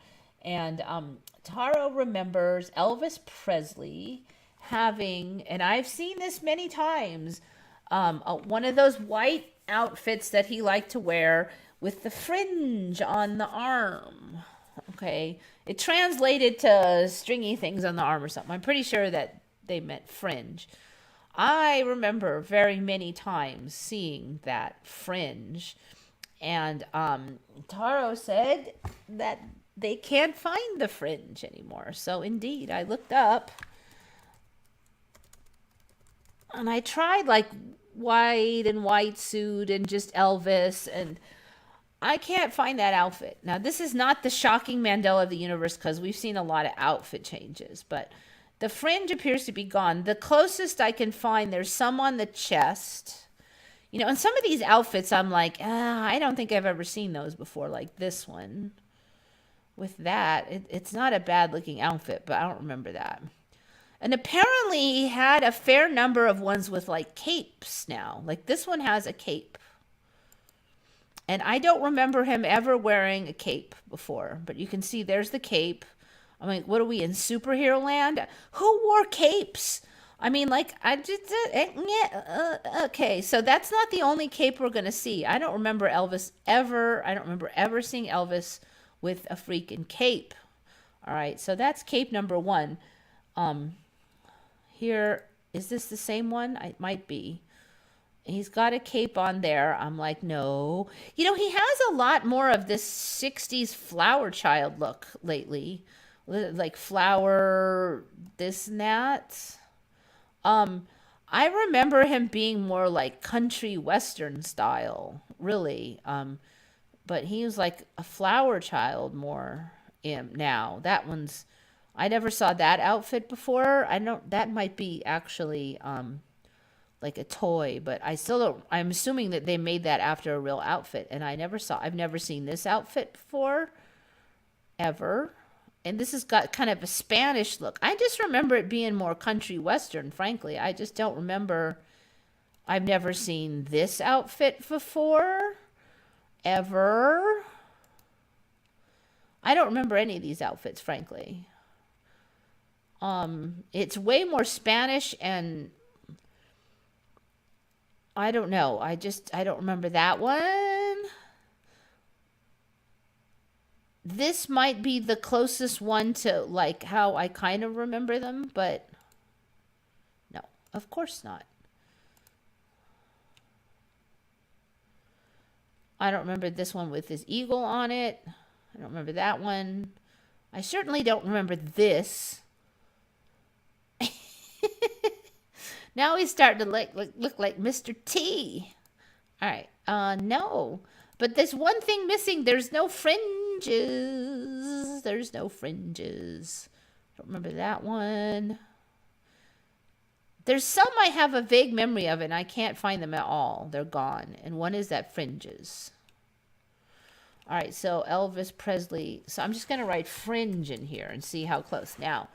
And Taro remembers Elvis Presley having, and I've seen this many times, one of those white outfits that he liked to wear with the fringe on the arm. Okay. It translated to stringy things on the arm or something. I'm pretty sure that they meant fringe. I remember very many times seeing that fringe. And Taro said that they can't find the fringe anymore. So indeed, I looked up. And I tried like white suit and just Elvis, and I can't find that outfit. Now, this is not the shocking Mandela of the universe, because we've seen a lot of outfit changes, but the fringe appears to be gone. The closest I can find, there's some on the chest. And some of these outfits, I'm like, I don't think I've ever seen those before, like this one. With that, it's not a bad looking outfit, but I don't remember that. And apparently he had a fair number of ones with like capes now. Like this one has a cape. And I don't remember him ever wearing a cape before. But you can see there's the cape. I'm like, what are we in superhero land? Who wore capes? I mean, like, okay. So that's not the only cape we're going to see. I don't remember ever seeing Elvis with a freaking cape. All right. So that's cape number one. Here, is this the same one? It might be. He's got a cape on there. I'm like, no. He has a lot more of this 60s flower child look lately. Like flower this and that. I remember him being more like country western style, really. But he was like a flower child more now. That one's... I never saw that outfit before. I know that might be actually like a toy, but I still don't. I'm assuming that they made that after a real outfit, and I've never seen this outfit before, ever. And this has got kind of a Spanish look. I just remember it being more country western, frankly. I just don't remember. I've never seen this outfit before, ever. I don't remember any of these outfits, frankly. It's way more Spanish, and I don't know. I don't remember that one. This might be the closest one to like how I kind of remember them, but no, of course not. I don't remember this one with his eagle on it. I don't remember that one. I certainly don't remember this. Now he's starting to look like Mr. T. All right. No. But there's one thing missing. There's no fringes. There's no fringes. Don't remember that one. There's some I have a vague memory of, and I can't find them at all. They're gone. And one is that fringes. All right, so Elvis Presley. So I'm just going to write fringe in here and see how close. Now,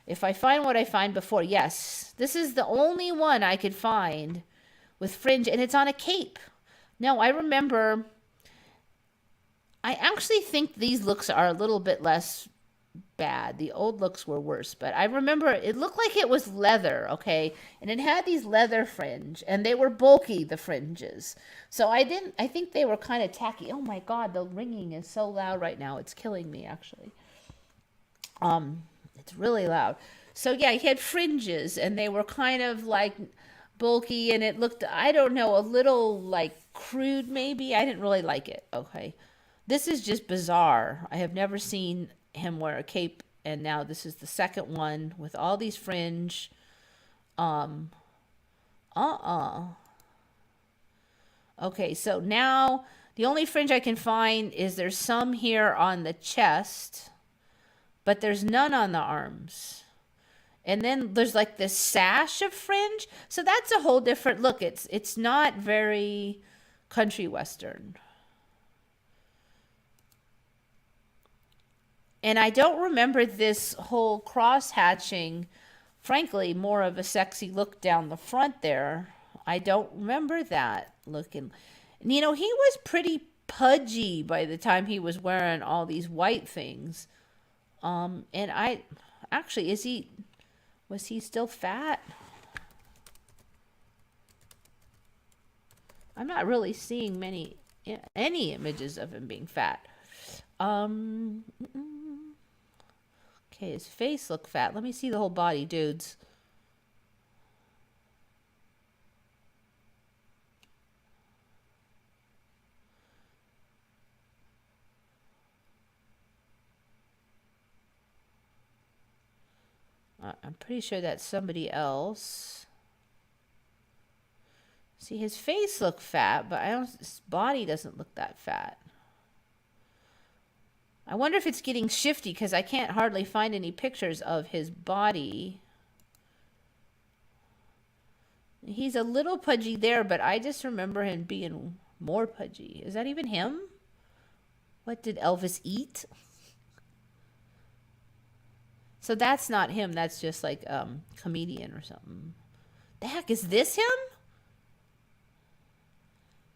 if I find what I find before, yes, this is the only one I could find with fringe, and it's on a cape. No, I remember. I actually think these looks are a little bit less bad. The old looks were worse, but I remember it looked like it was leather, okay? And it had these leather fringe, and they were bulky, the fringes. So I think they were kind of tacky. Oh my God, the ringing is so loud right now. It's killing me, actually. It's really loud. So yeah, he had fringes, and they were kind of like bulky, and it looked, I don't know, a little like crude maybe. I didn't really like it, okay? This is just bizarre. I have never seen him wear a cape, and now this is the second one with all these fringe. Okay, so now the only fringe I can find is there's some here on the chest, but there's none on the arms. And then there's like this sash of fringe. So that's a whole different look. It's not very country western. And I don't remember this whole cross hatching, frankly, more of a sexy look down the front there. I don't remember that looking. And, you know, he was pretty pudgy by the time he was wearing all these white things. And I, actually, was he still fat? I'm not really seeing any images of him being fat. Okay, his face looked fat. Let me see the whole body, dudes. I'm pretty sure that's somebody else. See, his face looked fat, but his body doesn't look that fat. I wonder if it's getting shifty because I can't hardly find any pictures of his body. He's a little pudgy there, but I just remember him being more pudgy. Is that even him? What did Elvis eat? So that's not him. That's just like comedian or something. The heck, is this him?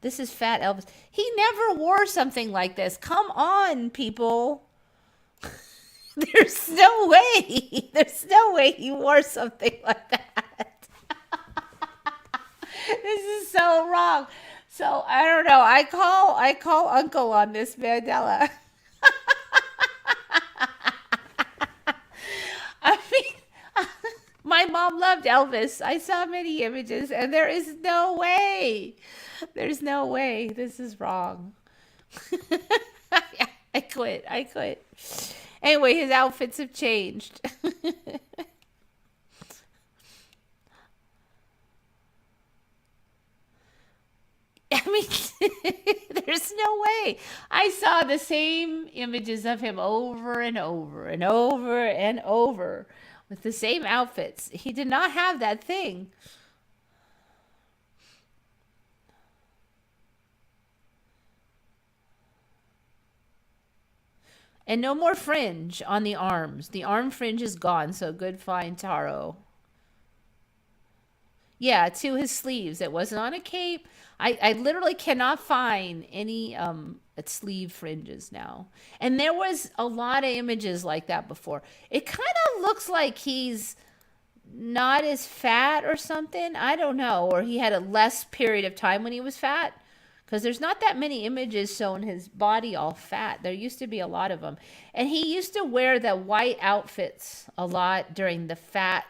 This is fat Elvis. He never wore something like this. Come on, people. There's no way. There's no way he wore something like that. This is so wrong. So I don't know. I call Uncle on this, Mandela. I mean, my mom loved Elvis. I saw many images, and there is no way. There's no way. This is wrong. I quit. Anyway, his outfits have changed. I mean, there's no way. I saw the same images of him over and over and over and over with the same outfits. He did not have that thing. And no more fringe on the arms. The arm fringe is gone, so good find, Taro. Yeah, to his sleeves. It wasn't on a cape. I literally cannot find any sleeve fringes now. And there was a lot of images like that before. It kind of looks like he's not as fat or something. I don't know. Or he had a less period of time when he was fat. Because there's not that many images showing his body all fat. There used to be a lot of them. And he used to wear the white outfits a lot during the fat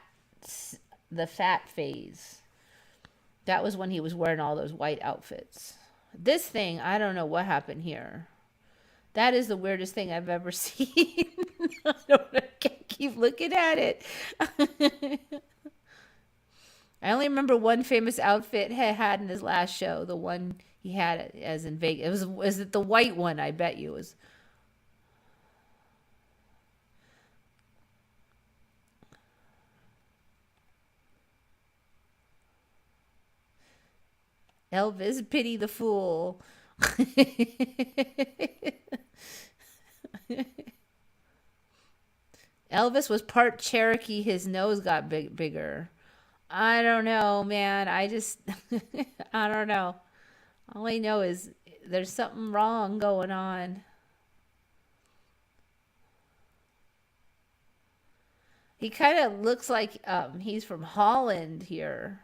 phase. That was when he was wearing all those white outfits. This thing, I don't know what happened here. That is the weirdest thing I've ever seen. I can't keep looking at it. I only remember one famous outfit he had in his last show. The one he had as in Vegas. Was it the white one? I bet you it was. Elvis, pity the fool. Elvis was part Cherokee. His nose got bigger. I don't know, man. I just, I don't know. All I know is there's something wrong going on. He kind of looks like he's from Holland here.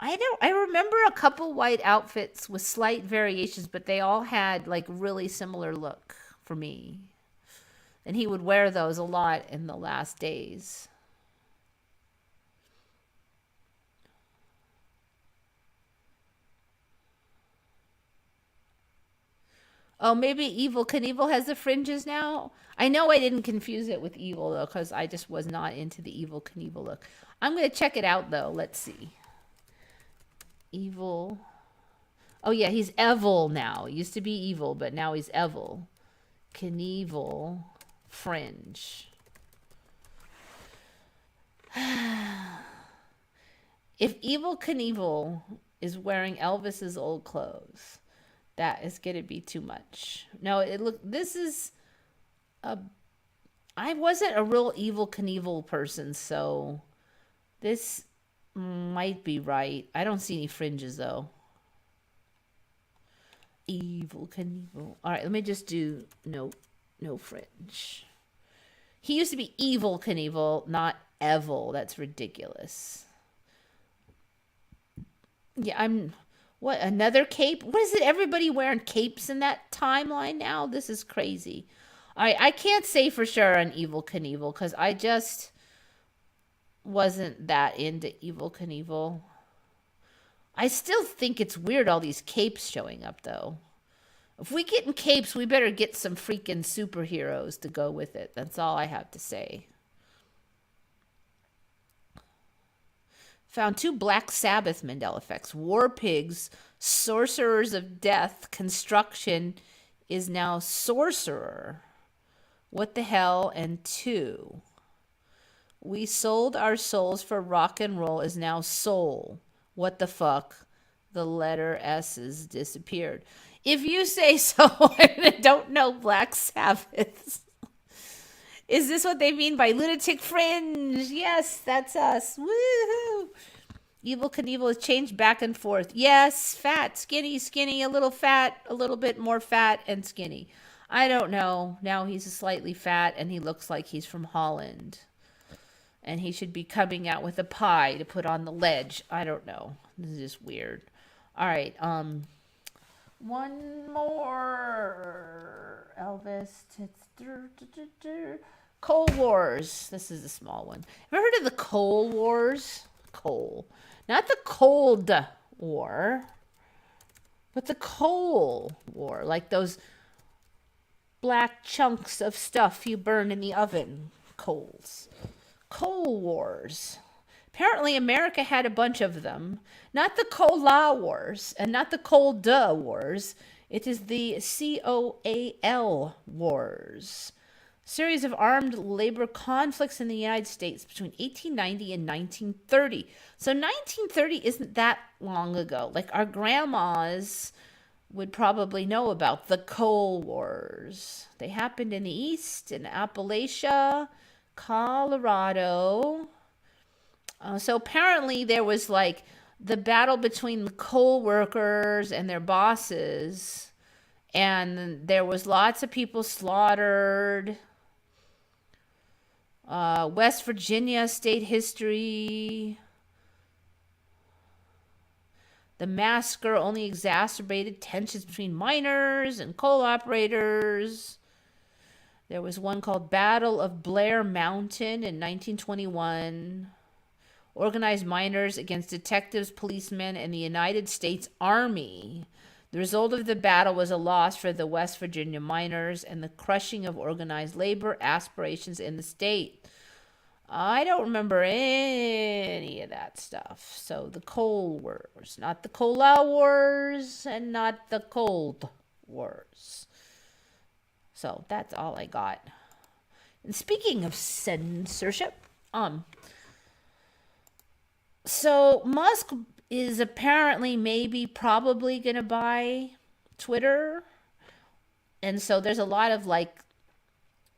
I don't. I remember a couple white outfits with slight variations, but they all had like really similar look for me. And he would wear those a lot in the last days. Oh, maybe Evil Knievel has the fringes now. I know I didn't confuse it with Evil though, because I just was not into the Evil Knievel look. I'm gonna check it out though. Let's see. Evil. Oh yeah, he's Evil now. Used to be Evil, but now he's Evil. Knievel fringe. If Evil Knievel is wearing Elvis's old clothes, that is gonna be too much. No, it look. This is a. I wasn't a real Evil Knievel person, so this might be right. I don't see any fringes though. Evil Knievel. All right, let me just do no fringe. He used to be Evil Knievel, not Evil. That's ridiculous. Yeah, I'm. What, another cape? What is it? Everybody wearing capes in that timeline now? This is crazy. I can't say for sure on Evil Knievel because I just wasn't that into Evil Knievel. I still think it's weird all these capes showing up though. If we get in capes, we better get some freaking superheroes to go with it. That's all I have to say. Found two Black Sabbath Mandela effects. War Pigs, Sorcerers of Death, Construction is now Sorcerer. What the hell? And two. We sold our souls for rock and roll is now soul. What the fuck? The letter S's disappeared. If you say so, I don't know Black Sabbath. Is this what they mean by lunatic fringe? Yes, that's us. Woohoo! Evil Knievel has changed back and forth. Yes, fat, skinny, skinny, a little fat, a little bit more fat and skinny. I don't know. Now he's slightly fat and he looks like he's from Holland. And he should be coming out with a pie to put on the ledge. I don't know. This is just weird. All right. One more. Elvis. Coal Wars. This is a small one. Ever heard of the Coal Wars? Coal. Not the Cold War, but the Coal War. Like those black chunks of stuff you burn in the oven. Coals. Coal Wars. Apparently, America had a bunch of them. Not the Cola Wars and not the Cold Wars. It is the COAL Wars. Series of armed labor conflicts in the United States between 1890 and 1930. So 1930 isn't that long ago. Like our grandmas would probably know about the Coal Wars. They happened in the East, in Appalachia, Colorado. So apparently there was like the battle between the coal workers and their bosses, and there was lots of people slaughtered. West Virginia state history. The massacre only exacerbated tensions between miners and coal operators. There was one called Battle of Blair Mountain in 1921. Organized miners against detectives, policemen, and the United States Army. The result of the battle was a loss for the West Virginia miners and the crushing of organized labor aspirations in the state. I don't remember any of that stuff. So the Cold Wars, not the Cola Wars, and not the Cold Wars. So that's all I got. And speaking of censorship, so Musk is apparently probably going to buy Twitter. And so there's a lot of like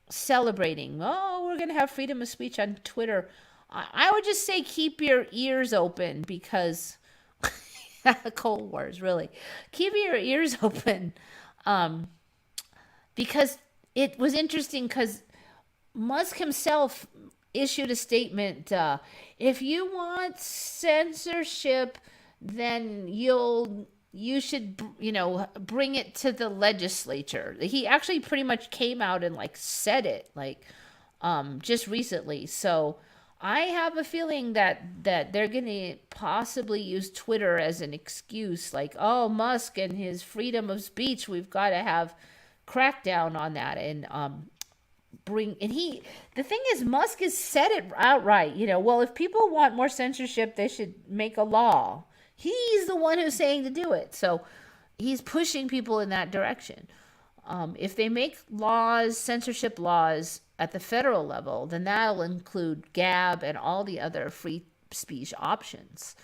celebrating. Oh, we're going to have freedom of speech on Twitter. I would just say keep your ears open because Cold Wars, really. Keep your ears open. Because it was interesting because Musk himself issued a statement. If you want censorship, then you should bring it to the legislature. He actually pretty much came out and like said it like just recently. So I have a feeling that they're going to possibly use Twitter as an excuse, like, oh, Musk and his freedom of speech, we've got to have crackdown on that. And the thing is, Musk has said it outright, well, if people want more censorship, they should make a law. He's the one who's saying to do it. So he's pushing people in that direction. If they make laws, censorship laws at the federal level, then that'll include Gab and all the other free speech options.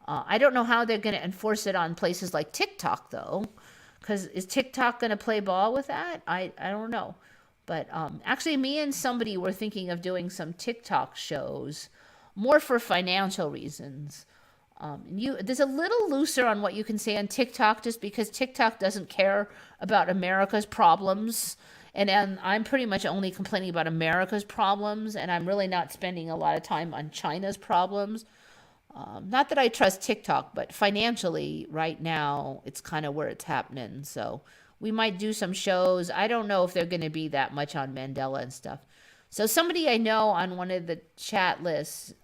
I don't know how they're going to enforce it on places like TikTok, though, because is TikTok going to play ball with that? I don't know. But actually, me and somebody were thinking of doing some TikTok shows, more for financial reasons. There's a little looser on what you can say on TikTok, just because TikTok doesn't care about America's problems. And I'm pretty much only complaining about America's problems, and I'm really not spending a lot of time on China's problems. Not that I trust TikTok, but financially, right now, it's kind of where it's happening. So we might do some shows. I don't know if they're going to be that much on Mandela and stuff. So somebody I know on one of the chat lists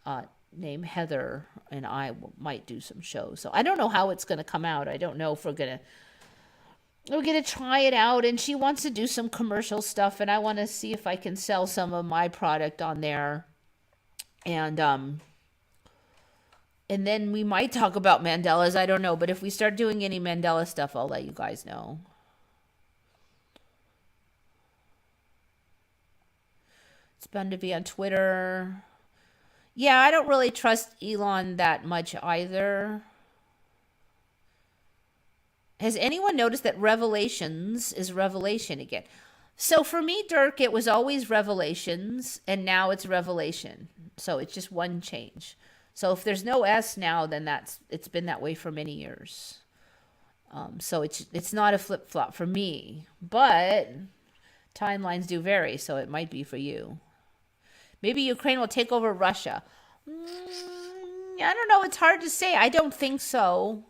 named Heather and I might do some shows. So I don't know how it's going to come out. I don't know if we're going to try it out. And she wants to do some commercial stuff, and I want to see if I can sell some of my product on there. And then we might talk about Mandelas. I don't know. But if we start doing any Mandela stuff, I'll let you guys know. It's fun to be on Twitter. Yeah, I don't really trust Elon that much either. Has anyone noticed that Revelations is Revelation again? So for me, Dirk, it was always Revelations, and now it's Revelation. So it's just one change. So if there's no S now, then it's been that way for many years. So it's not a flip-flop for me. But timelines do vary, so it might be for you. Maybe Ukraine will take over Russia. I don't know. It's hard to say. I don't think so.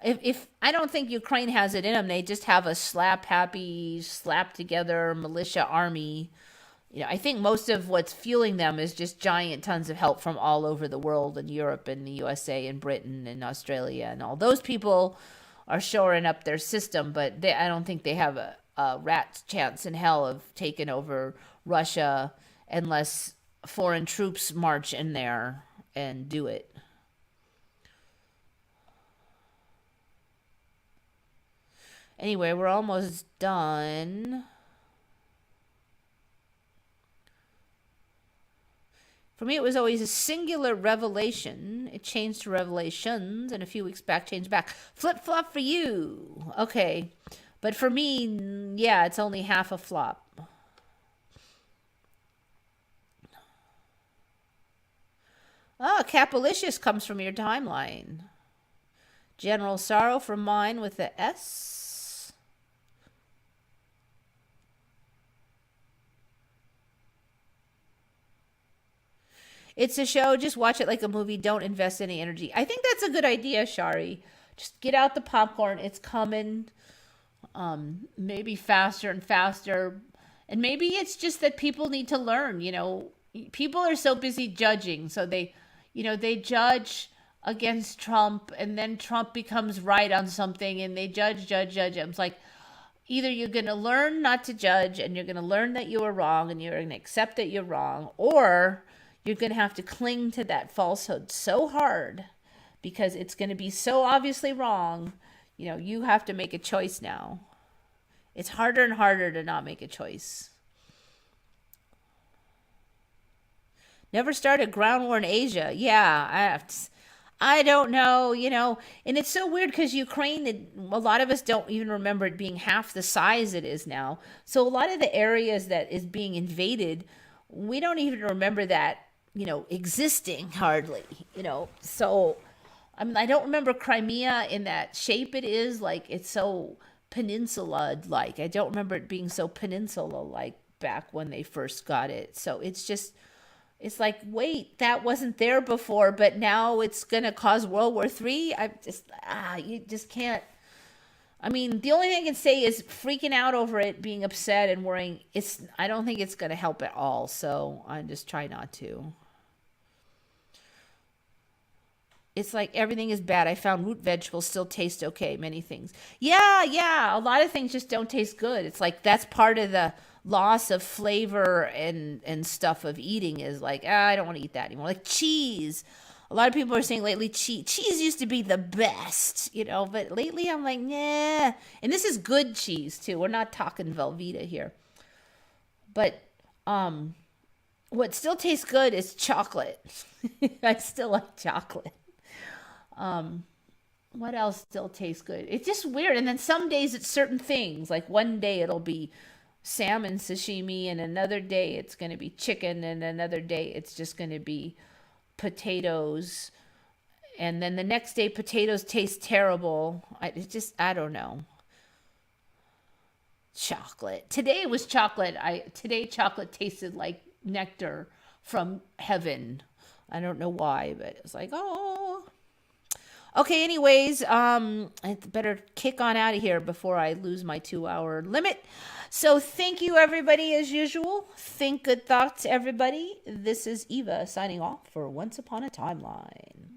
If I don't think Ukraine has it in them. They just have a slap-happy, slap-together militia army. I think most of what's fueling them is just giant tons of help from all over the world, and Europe and the USA and Britain and Australia, and all those people are shoring up their system. But I don't think they have a rat's chance in hell of taking over Russia unless foreign troops march in there and do it. Anyway, we're almost done. For me, it was always a singular revelation. It changed to revelations, and a few weeks back, changed back. Flip-flop for you. Okay. But for me, yeah, it's only half a flop. Capalicious comes from your timeline. General Sorrow from mine with the S. It's a show. Just watch it like a movie. Don't invest any energy. I think that's a good idea, Shari. Just get out the popcorn. It's coming. Maybe faster and faster. And maybe it's just that people need to learn. People are so busy judging. So they judge against Trump, and then Trump becomes right on something, and they judge. I'm like, either you're going to learn not to judge, and you're going to learn that you were wrong, and you're going to accept that you're wrong, or you're going to have to cling to that falsehood so hard because it's going to be so obviously wrong. You have to make a choice now. It's harder and harder to not make a choice. Never start a ground war in Asia. Yeah, I don't know, and it's so weird because Ukraine, a lot of us don't even remember it being half the size it is now. So a lot of the areas that is being invaded, we don't even remember that, existing hardly, So, I mean, I don't remember Crimea in that shape it is. Like, it's so peninsula-like. I don't remember it being so peninsula-like back when they first got it. So it's like, wait, that wasn't there before, but now it's going to cause World War III. You just can't. I mean, the only thing I can say is freaking out over it, being upset and worrying. I don't think it's going to help at all. So I just try not to. It's like everything is bad. I found root vegetables still taste okay. Many things. Yeah. A lot of things just don't taste good. It's like that's part of the loss of flavor and stuff of eating is like, I don't want to eat that anymore. Like cheese. A lot of people are saying lately cheese used to be the best, but lately I'm like, nah. And this is good cheese too. We're not talking Velveeta here. But what still tastes good is chocolate. I still like chocolate. What else still tastes good? It's just weird. And then some days it's certain things. Like one day it'll be salmon sashimi, and another day it's going to be chicken, and another day it's just going to be potatoes. And then the next day potatoes taste terrible. I don't know. Chocolate. Today it was chocolate. Today chocolate tasted like nectar from heaven. I don't know why, but it's like, oh. Okay, anyways, I better kick on out of here before I lose my 2-hour limit. So thank you, everybody, as usual. Think good thoughts, everybody. This is Eva signing off for Once Upon a Timeline.